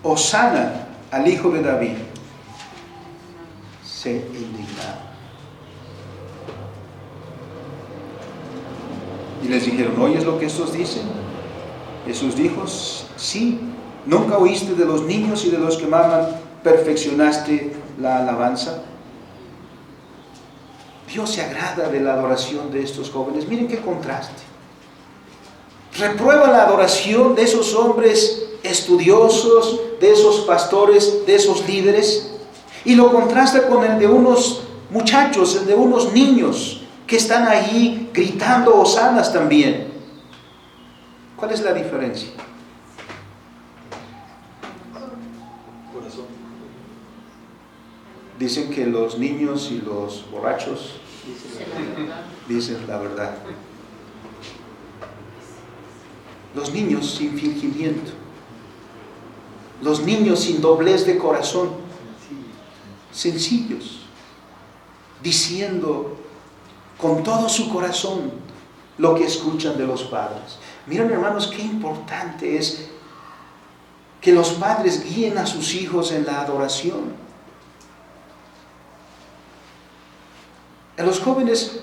Hosana al Hijo de David, se indignaron. Y les dijeron, ¿oyes lo que estos dicen? Jesús dijo, sí, ¿nunca oíste de los niños y de los que maman, perfeccionaste la alabanza? Dios se agrada de la adoración de estos jóvenes. Miren qué contraste. Reprueba la adoración de esos hombres estudiosos, de esos pastores, de esos líderes, y lo contrasta con el de unos muchachos, el de unos niños que están ahí gritando hosanas también. ¿Cuál es la diferencia? Dicen que los niños y los borrachos dicen la verdad. Los niños sin fingimiento. Los niños sin doblez de corazón. Sencillos. Diciendo con todo su corazón lo que escuchan de los padres. Miren, hermanos, qué importante es que los padres guíen a sus hijos en la adoración. A los jóvenes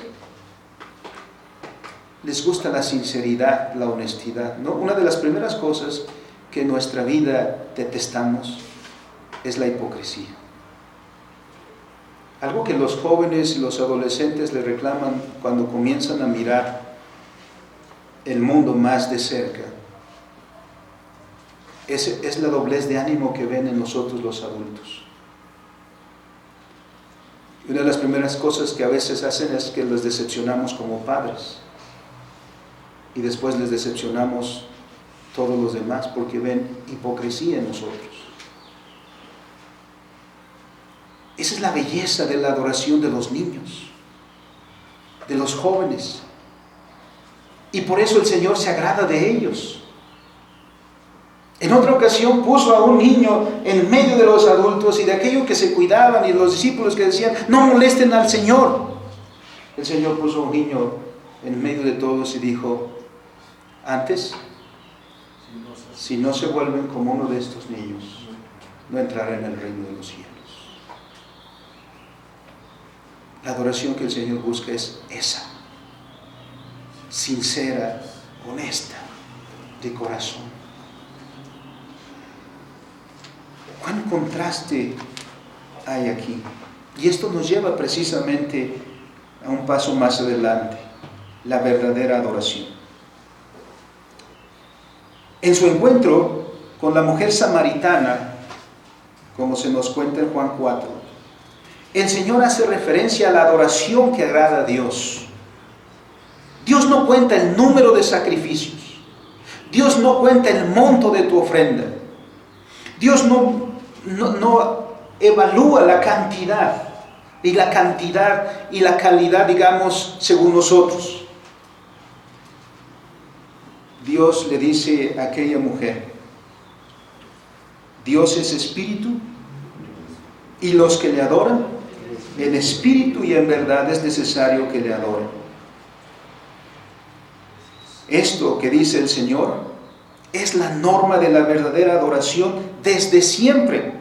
les gusta la sinceridad, la honestidad, ¿no? Una de las primeras cosas que en nuestra vida detestamos es la hipocresía. Algo que los jóvenes y los adolescentes le reclaman cuando comienzan a mirar el mundo más de cerca es la doblez de ánimo que ven en nosotros los adultos. Y una de las primeras cosas que a veces hacen es que les decepcionamos como padres. Y después les decepcionamos todos los demás porque ven hipocresía en nosotros. Esa es la belleza de la adoración de los niños, de los jóvenes. Y por eso el Señor se agrada de ellos. En otra ocasión puso a un niño en medio de los adultos y de aquellos que se cuidaban y los discípulos que decían, no molesten al Señor. El Señor puso a un niño en medio de todos y dijo, antes, si no se vuelven como uno de estos niños, no entrarán en el reino de los cielos. La adoración que el Señor busca es esa, sincera, honesta, de corazón. ¿Cuán contraste hay aquí? Y esto nos lleva precisamente a un paso más adelante, la verdadera adoración. En su encuentro con la mujer samaritana, como se nos cuenta en Juan 4, el Señor hace referencia a la adoración que agrada a Dios. Dios no cuenta el número de sacrificios. Dios no cuenta el monto de tu ofrenda. Dios no evalúa la cantidad y la calidad, digamos, según nosotros. Dios le dice a aquella mujer, Dios es espíritu y los que le adoran, en espíritu y en verdad es necesario que le adoren. Esto que dice el Señor es la norma de la verdadera adoración desde siempre.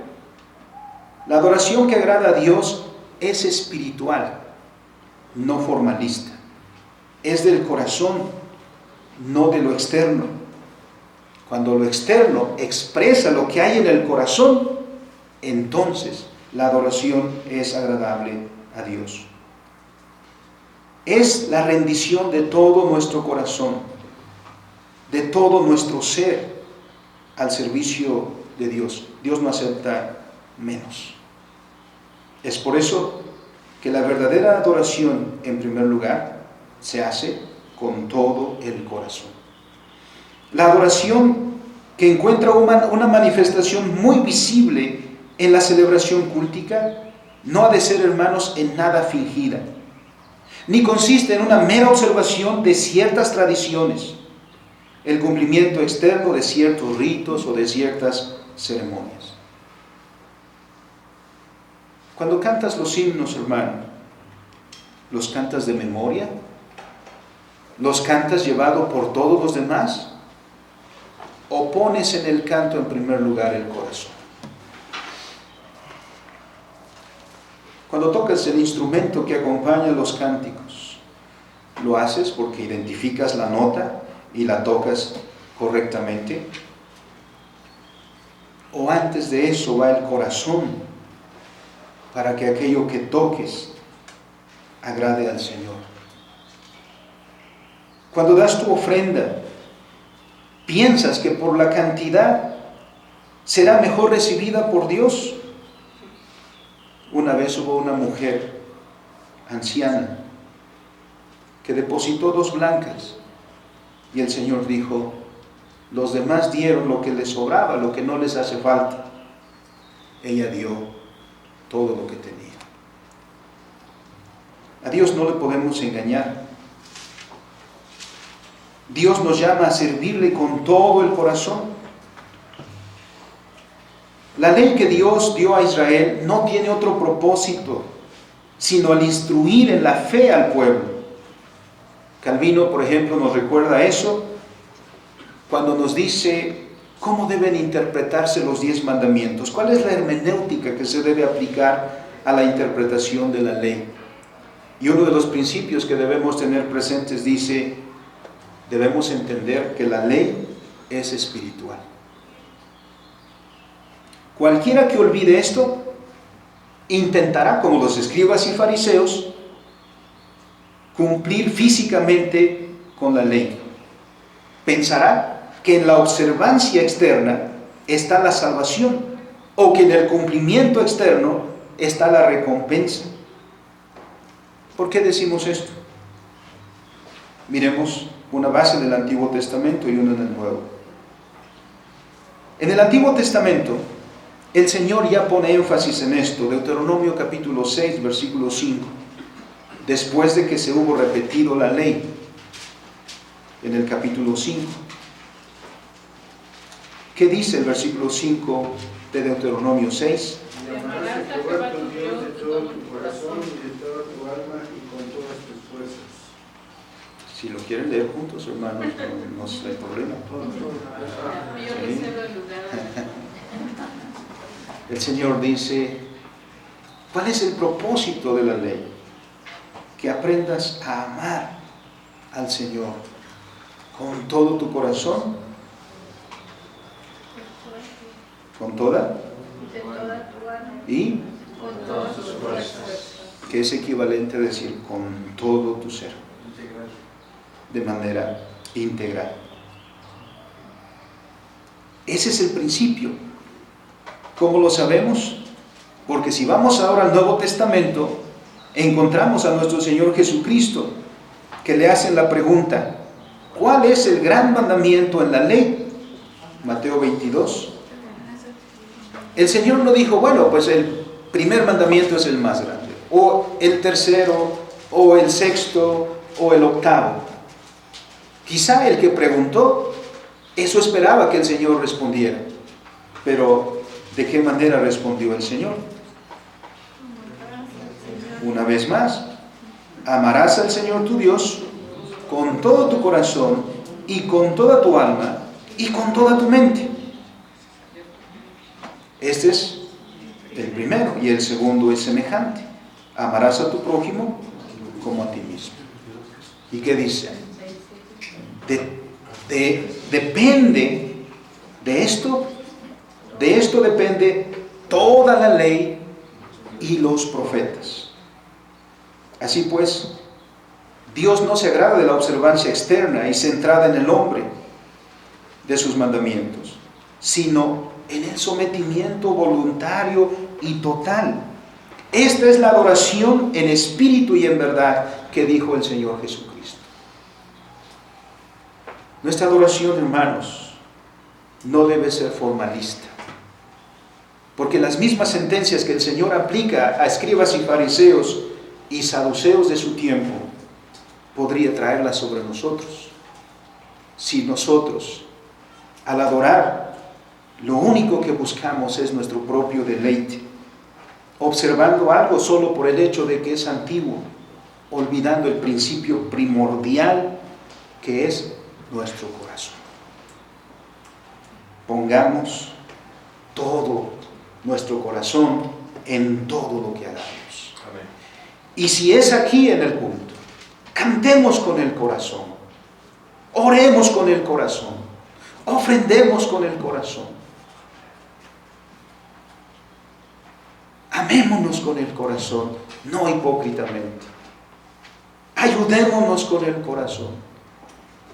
La adoración que agrada a Dios es espiritual, no formalista. Es del corazón, no de lo externo. Cuando lo externo expresa lo que hay en el corazón, entonces la adoración es agradable a Dios. Es la rendición de todo nuestro corazón, de todo nuestro ser al servicio de Dios. Dios no acepta menos. Es por eso que la verdadera adoración, en primer lugar, se hace con todo el corazón. La adoración que encuentra una manifestación muy visible en la celebración cúltica no ha de ser, hermanos, en nada fingida, ni consiste en una mera observación de ciertas tradiciones, el cumplimiento externo de ciertos ritos o de ciertas ceremonias. Cuando cantas los himnos, hermano, ¿los cantas de memoria? ¿Los cantas llevado por todos los demás? ¿O pones en el canto en primer lugar el corazón? Cuando tocas el instrumento que acompaña los cánticos, lo haces porque identificas la nota y la tocas correctamente. O antes de eso va el corazón, para que aquello que toques agrade al Señor. Cuando das tu ofrenda, ¿piensas que por la cantidad será mejor recibida por Dios? Una vez hubo una mujer anciana que depositó 2 blancas y el Señor dijo: los demás dieron lo que les sobraba, lo que no les hace falta. Ella dio todo lo que tenía. A Dios no le podemos engañar. Dios nos llama a servirle con todo el corazón. La ley que Dios dio a Israel no tiene otro propósito, sino al instruir en la fe al pueblo. Calvino, por ejemplo, nos recuerda eso cuando nos dice cómo deben interpretarse los 10 mandamientos. ¿Cuál es la hermenéutica que se debe aplicar a la interpretación de la ley? Y uno de los principios que debemos tener presentes dice: debemos entender que la ley es espiritual. Cualquiera que olvide esto intentará, como los escribas y fariseos, cumplir físicamente con la ley. Pensará que en la observancia externa está la salvación, o que en el cumplimiento externo está la recompensa. ¿Por qué decimos esto? Miremos una base del Antiguo Testamento y una en el Nuevo. En el Antiguo Testamento, el Señor ya pone énfasis en esto. Deuteronomio capítulo 6, versículo 5. Después de que se hubo repetido la ley, en el capítulo 5. ¿Qué dice el versículo 5 de Deuteronomio 6? Y amarás a Jehová tu Dios de todo tu corazón y de toda tu alma y con todas tus fuerzas. Si lo quieren leer juntos, hermanos, no hay problema. Sí. El Señor dice: ¿cuál es el propósito de la ley? Que aprendas a amar al Señor con todo tu corazón, con toda y con todas sus fuerzas, que es equivalente a decir con todo tu ser, de manera integral. Ese es el principio. ¿Cómo lo sabemos? Porque si vamos ahora al Nuevo Testamento, encontramos a nuestro Señor Jesucristo, que le hacen la pregunta: ¿cuál es el gran mandamiento en la ley? Mateo 22. El Señor no dijo: bueno, pues el primer mandamiento es el más grande, o el tercero, o el sexto, o el octavo. Quizá el que preguntó, eso esperaba que el Señor respondiera. Pero, ¿de qué manera respondió el Señor? Una vez más: amarás al Señor tu Dios con todo tu corazón y con toda tu alma y con toda tu mente. Este es el primero, y el segundo es semejante: amarás a tu prójimo como a ti mismo. ¿Y qué dice? Depende de esto depende toda la ley y los profetas. Así pues, Dios no se agrada de la observancia externa y centrada en el hombre de sus mandamientos, sino en el sometimiento voluntario y total. Esta es la adoración en espíritu y en verdad que dijo el Señor Jesucristo. Nuestra adoración, hermanos, no debe ser formalista, porque las mismas sentencias que el Señor aplica a escribas y fariseos y saduceos de su tiempo, podría traerlas sobre nosotros, si nosotros, al adorar, lo único que buscamos es nuestro propio deleite, observando algo solo por el hecho de que es antiguo, olvidando el principio primordial que es nuestro corazón. Pongamos todo nuestro corazón en todo lo que hagamos. Amén. Y si es aquí en el culto, Cantemos con el corazón, oremos con el corazón, ofrendemos con el corazón, amémonos con el corazón, no hipócritamente. Ayudémonos con el corazón,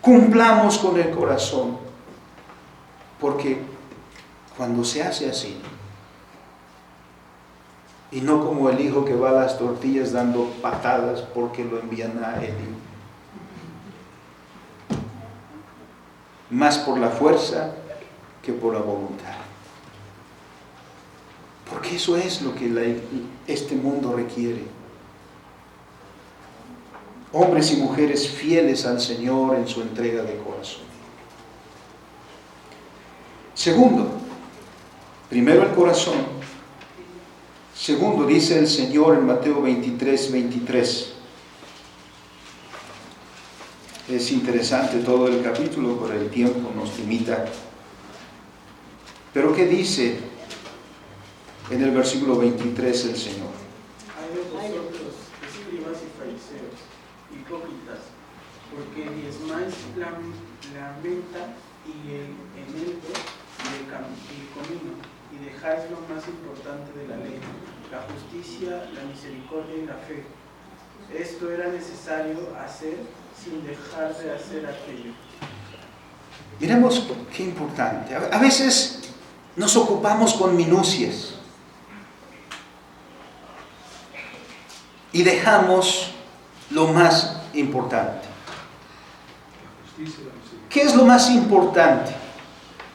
cumplamos con el corazón, porque cuando se hace así, y no como el hijo que va a las tortillas dando patadas porque lo envían a él, más por la fuerza que por la voluntad. Porque eso es lo que este mundo requiere. Hombres y mujeres fieles al Señor en su entrega de corazón. Segundo, primero el corazón. Segundo, dice el Señor en Mateo 23, 23. Es interesante todo el capítulo, pero el tiempo nos limita. Pero ¿qué dice en el versículo 23 el Señor? Hay de vosotros, escribas y fariseos, hipócritas, porque diezmáis la menta y el eneldo y el comino, y dejáis lo más importante de la ley, la justicia, la misericordia y la fe. Esto era necesario hacer sin dejar de hacer aquello. Miremos qué importante. A veces nos ocupamos con minucias y dejamos lo más importante. ¿Qué es lo más importante?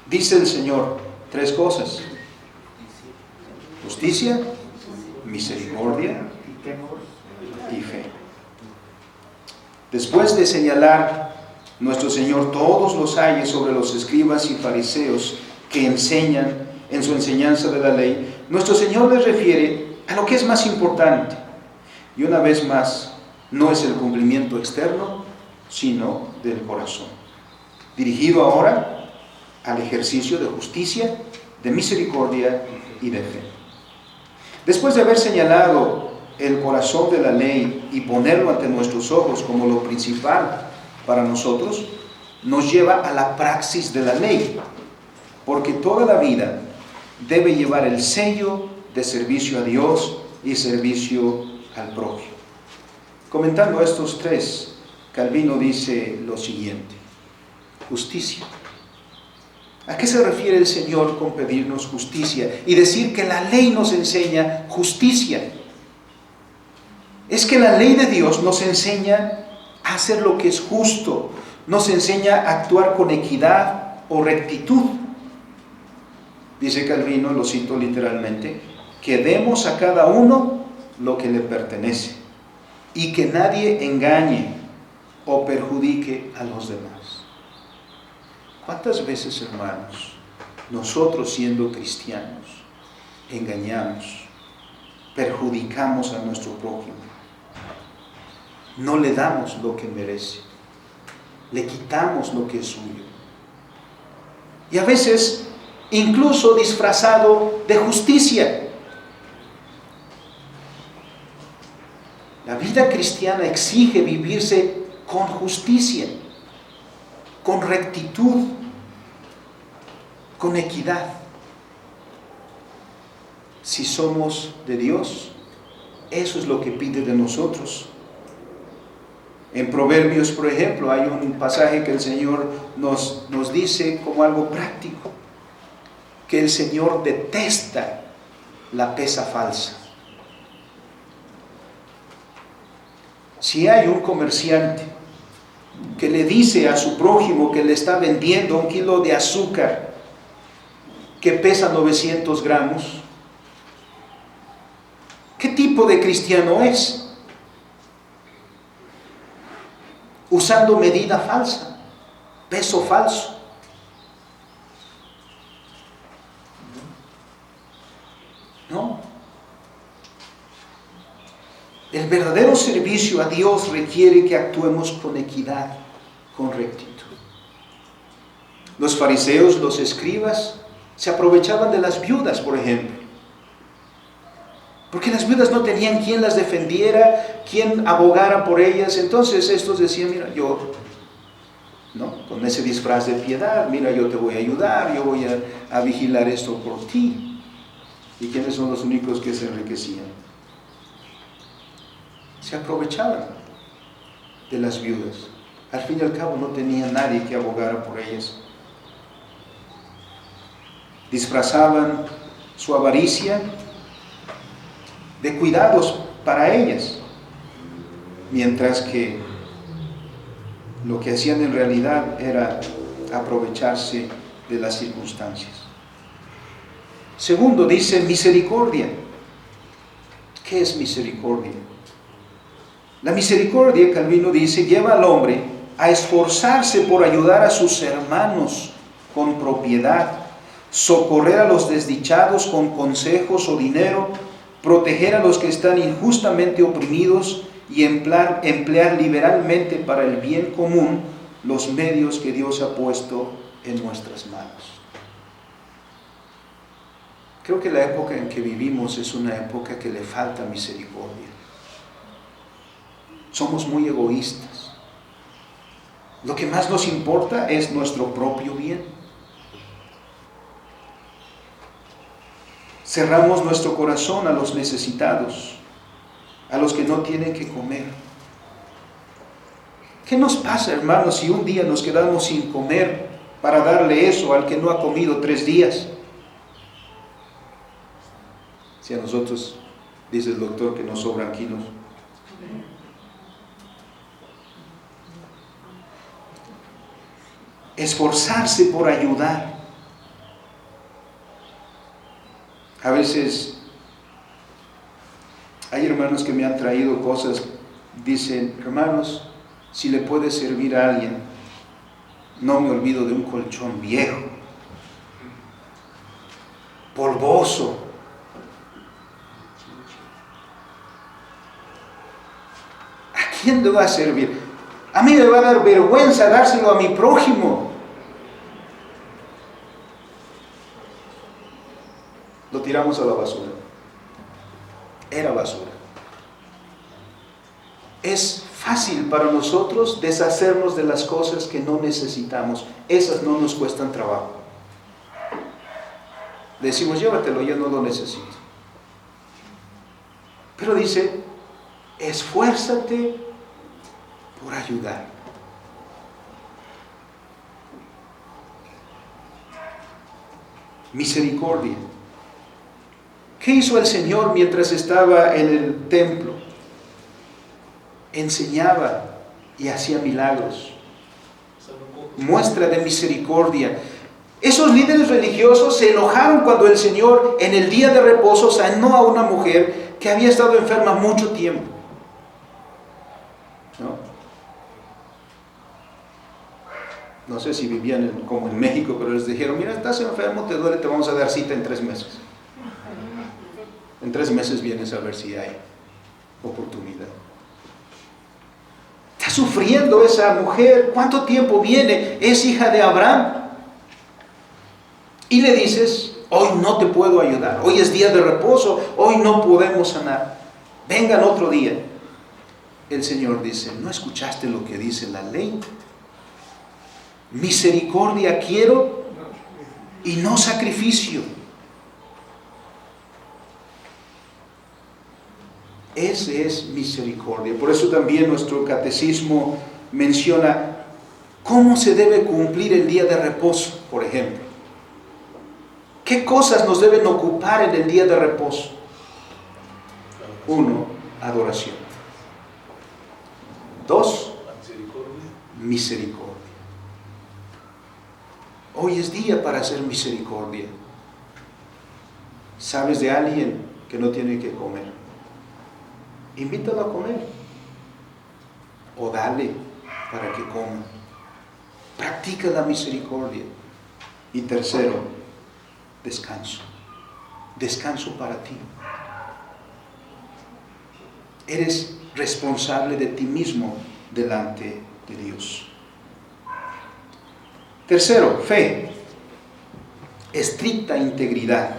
Dice el Señor, 3 cosas: justicia, misericordia y fe. Después de señalar nuestro Señor todos los ayes sobre los escribas y fariseos que enseñan en su enseñanza de la ley, nuestro Señor les refiere a lo que es más importante. Y una vez más, no es el cumplimiento externo, sino del corazón. Dirigido ahora al ejercicio de justicia, de misericordia y de fe. Después de haber señalado el corazón de la ley y ponerlo ante nuestros ojos como lo principal para nosotros, nos lleva a la praxis de la ley, porque toda la vida debe llevar el sello de servicio a Dios y servicio al prójimo. Comentando estos 3, Calvino dice lo siguiente: justicia. ¿A qué se refiere el Señor con pedirnos justicia y decir que la ley nos enseña justicia? Es que la ley de Dios nos enseña a hacer lo que es justo, nos enseña a actuar con equidad o rectitud. Dice Calvino, lo cito literalmente, que demos a cada uno lo que le pertenece y que nadie engañe o perjudique a los demás. ¿Cuántas veces, hermanos, nosotros siendo cristianos engañamos, perjudicamos a nuestro prójimo? No le damos lo que merece, le quitamos lo que es suyo. Y a veces incluso disfrazado de justicia. La vida cristiana exige vivirse con justicia, con rectitud, con equidad. Si somos de Dios, eso es lo que pide de nosotros. En Proverbios, por ejemplo, hay un pasaje que el Señor nos dice como algo práctico, que el Señor detesta la pesa falsa. Si hay un comerciante que le dice a su prójimo que le está vendiendo 1 kilo de azúcar que pesa 900 gramos, ¿qué tipo de cristiano es? Usando medida falsa, peso falso. No. El verdadero servicio a Dios requiere que actuemos con equidad, con rectitud. Los fariseos, los escribas, se aprovechaban de las viudas, por ejemplo. Porque las viudas no tenían quien las defendiera, quien abogara por ellas. Entonces estos decían, mira, yo, ¿no? Con ese disfraz de piedad, mira, yo te voy a ayudar, yo voy a vigilar esto por ti. ¿Y quiénes son los únicos que se enriquecían? Se aprovechaban de las viudas. Al fin y al cabo no tenía nadie que abogara por ellas. Disfrazaban su avaricia de cuidados para ellas, mientras que lo que hacían en realidad era aprovecharse de las circunstancias. Segundo, dice misericordia. ¿Qué es misericordia? La misericordia, Calvino dice, lleva al hombre a esforzarse por ayudar a sus hermanos con propiedad, socorrer a los desdichados con consejos o dinero, proteger a los que están injustamente oprimidos y emplear liberalmente para el bien común los medios que Dios ha puesto en nuestras manos. Creo que la época en que vivimos es una época que le falta misericordia. Somos muy egoístas. Lo que más nos importa es nuestro propio bien. Cerramos nuestro corazón a los necesitados, a los que no tienen que comer. ¿Qué nos pasa, hermanos, si un día nos quedamos sin comer para darle eso al que no ha comido 3 días? Si a nosotros, dice el doctor, que nos sobran kilos. Esforzarse por ayudar. A veces hay hermanos que me han traído cosas, dicen, hermanos, si le puede servir a alguien, no me olvido de un colchón viejo, polvoso. ¿A quién le va a servir? A mí me va a dar vergüenza dárselo a mi prójimo. Lo tiramos a la basura. Era basura. Es fácil para nosotros deshacernos de las cosas que no necesitamos. Esas no nos cuestan trabajo. Le decimos, llévatelo, yo no lo necesito. Pero dice, esfuérzate por ayudar. Misericordia. ¿Qué hizo el Señor mientras estaba en el templo? Enseñaba y hacía milagros. Muestra de misericordia. Esos líderes religiosos se enojaron cuando el Señor en el día de reposo sanó a una mujer que había estado enferma mucho tiempo. No sé si vivían como en México, pero les dijeron, mira, estás enfermo, te duele, te vamos a dar cita en 3 meses. En 3 meses vienes a ver si hay oportunidad. Está sufriendo esa mujer. ¿Cuánto tiempo viene? Es hija de Abraham. Y le dices, hoy no te puedo ayudar. Hoy es día de reposo. Hoy no podemos sanar. Vengan otro día. El Señor dice, ¿no escuchaste lo que dice la ley? Misericordia quiero y no sacrificio. Ese es misericordia. Por eso también nuestro catecismo menciona cómo se debe cumplir el día de reposo, por ejemplo. ¿Qué cosas nos deben ocupar en el día de reposo? 1, adoración. 2, misericordia. Hoy es día para hacer misericordia. ¿Sabes de alguien que no tiene que comer? Invítalo a comer o dale para que coma. Practica la misericordia. Y tercero, descanso. Descanso para ti. Eres responsable de ti mismo delante de Dios. Tercero, fe. Estricta integridad.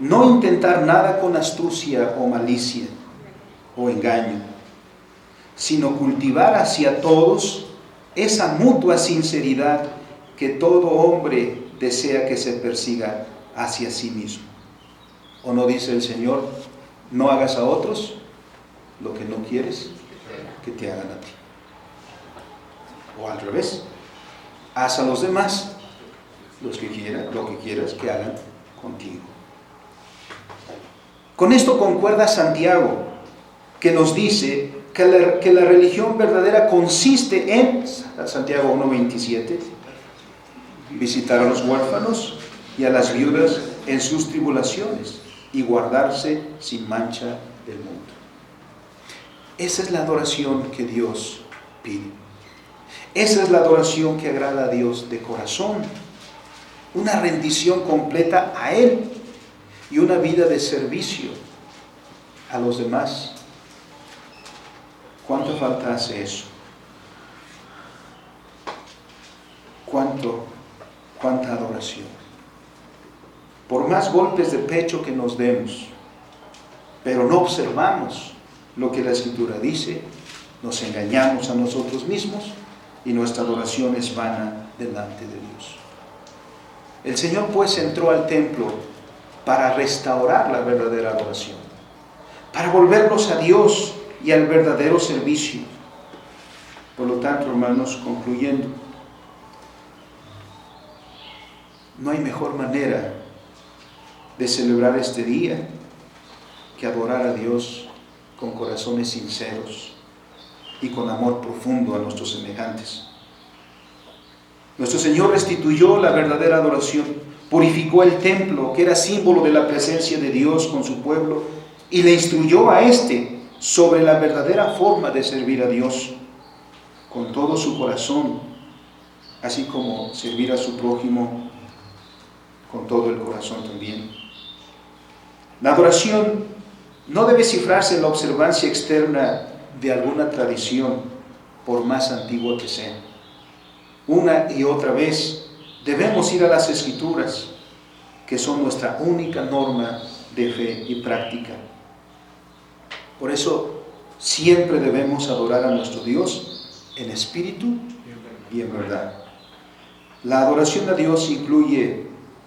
No intentar nada con astucia o malicia o engaño, sino cultivar hacia todos esa mutua sinceridad que todo hombre desea que se persiga hacia sí mismo. ¿O no dice el Señor, no hagas a otros lo que no quieres que te hagan a ti? O al revés, haz a los demás lo que quieras que hagan contigo. Con esto concuerda Santiago, que nos dice que la religión verdadera consiste en, Santiago 1:27, visitar a los huérfanos y a las viudas en sus tribulaciones y guardarse sin mancha del mundo. Esa es la adoración que Dios pide. Esa es la adoración que agrada a Dios de corazón. Una rendición completa a Él y una vida de servicio a los demás. ¿Cuánto falta hace eso? ¿Cuánta adoración? Por más golpes de pecho que nos demos, pero no observamos lo que la Escritura dice, nos engañamos a nosotros mismos y nuestra adoración es vana delante de Dios. El Señor pues entró al templo para restaurar la verdadera adoración, para volvernos a Dios y al verdadero servicio. Por lo tanto, hermanos, concluyendo, no hay mejor manera de celebrar este día que adorar a Dios con corazones sinceros y con amor profundo a nuestros semejantes. Nuestro Señor restituyó la verdadera adoración, purificó el templo, que era símbolo de la presencia de Dios con su pueblo, y le instruyó a éste sobre la verdadera forma de servir a Dios con todo su corazón, así como servir a su prójimo con todo el corazón también. La adoración no debe cifrarse en la observancia externa de alguna tradición, por más antigua que sea. Una y otra vez debemos ir a las Escrituras, que son nuestra única norma de fe y práctica. Por eso siempre debemos adorar a nuestro Dios en espíritu y en verdad. La adoración a Dios incluye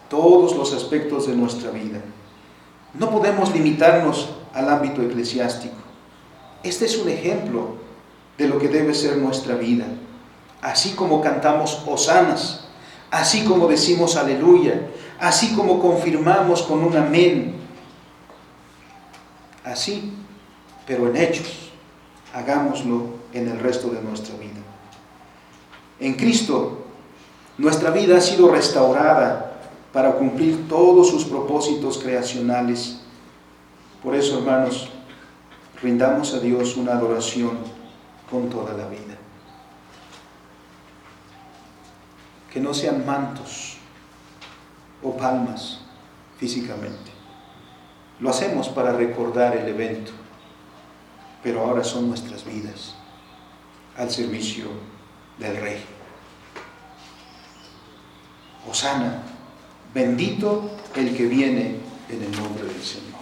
todos los aspectos de nuestra vida. No podemos limitarnos al ámbito eclesiástico. Este es un ejemplo de lo que debe ser nuestra vida. Así como cantamos hosanas, así como decimos aleluya, así como confirmamos con un amén, así, pero en hechos, hagámoslo en el resto de nuestra vida. En Cristo, nuestra vida ha sido restaurada para cumplir todos sus propósitos creacionales. Por eso, hermanos, rindamos a Dios una adoración con toda la vida. Que no sean mantos o palmas físicamente. Lo hacemos para recordar el evento, pero ahora son nuestras vidas al servicio del Rey. Hosana, bendito el que viene en el nombre del Señor.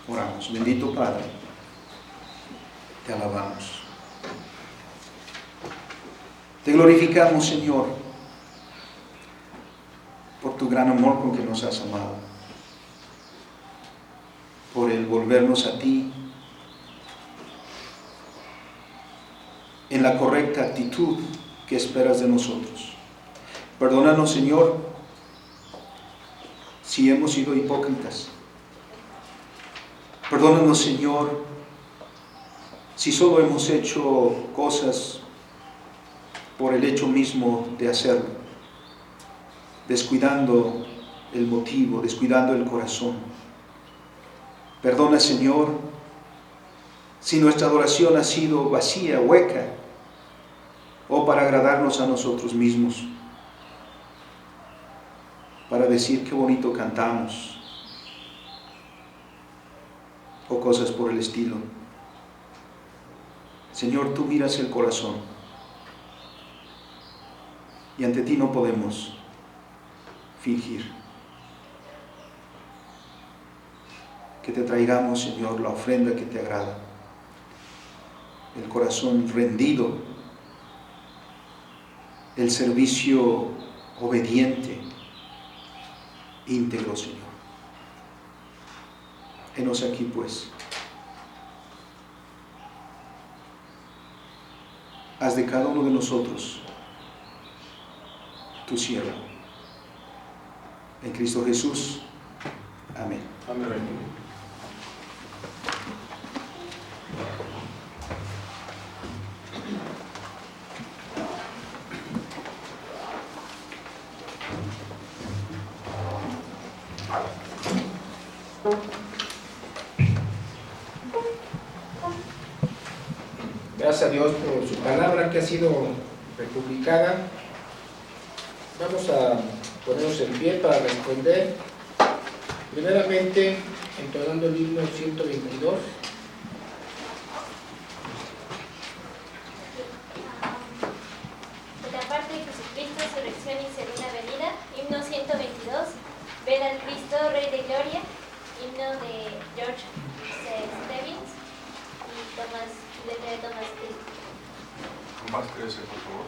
Oramos. Bendito Padre, te alabamos. Te glorificamos, Señor, por tu gran amor con que nos has amado, por el volvernos a ti en la correcta actitud que esperas de nosotros. Perdónanos, Señor, si hemos sido hipócritas. Perdónanos, Señor, si solo hemos hecho cosas por el hecho mismo de hacerlo, descuidando el motivo, descuidando el corazón. Perdona, Señor, si nuestra adoración ha sido vacía, hueca, o para agradarnos a nosotros mismos, para decir qué bonito cantamos, o cosas por el estilo. Señor, tú miras el corazón, y ante ti no podemos fingir. que te traigamos, Señor, la ofrenda que te agrada, el corazón rendido, el servicio obediente, íntegro, Señor. Henos aquí, pues. Haz de cada uno de nosotros tu siervo. En Cristo Jesús. Amén. Amén. Gracias a Dios por su palabra que ha sido republicada. Vamos a ponernos en pie para responder. Primeramente, entonando el himno 122. De la parte de Jesucristo, resurrección y segunda venida, himno 122, ver al Cristo, Rey de Gloria, himno de George Stebbins y letra de Thomas Steele. Más 13, por favor.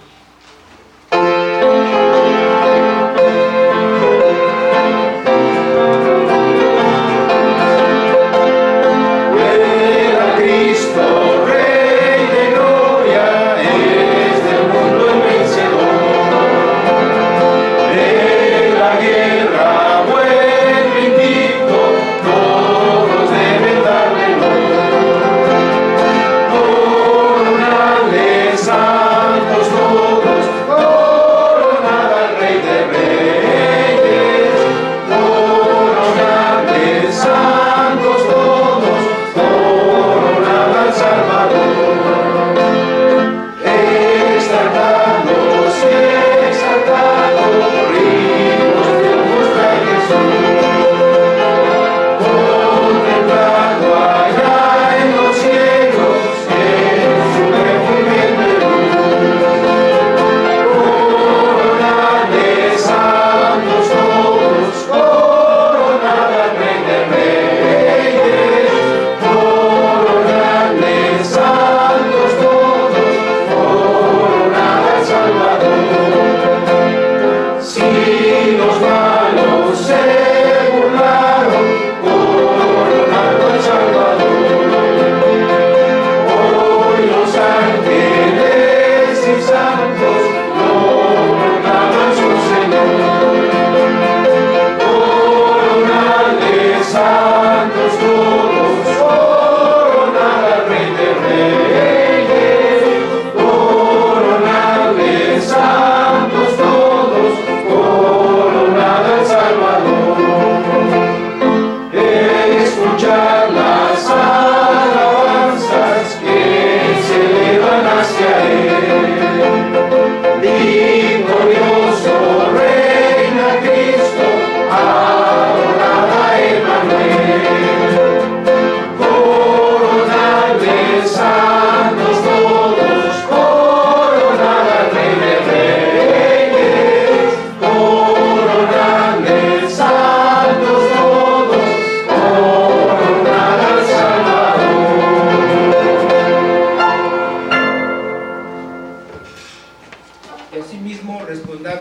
Victorioso reina Cristo.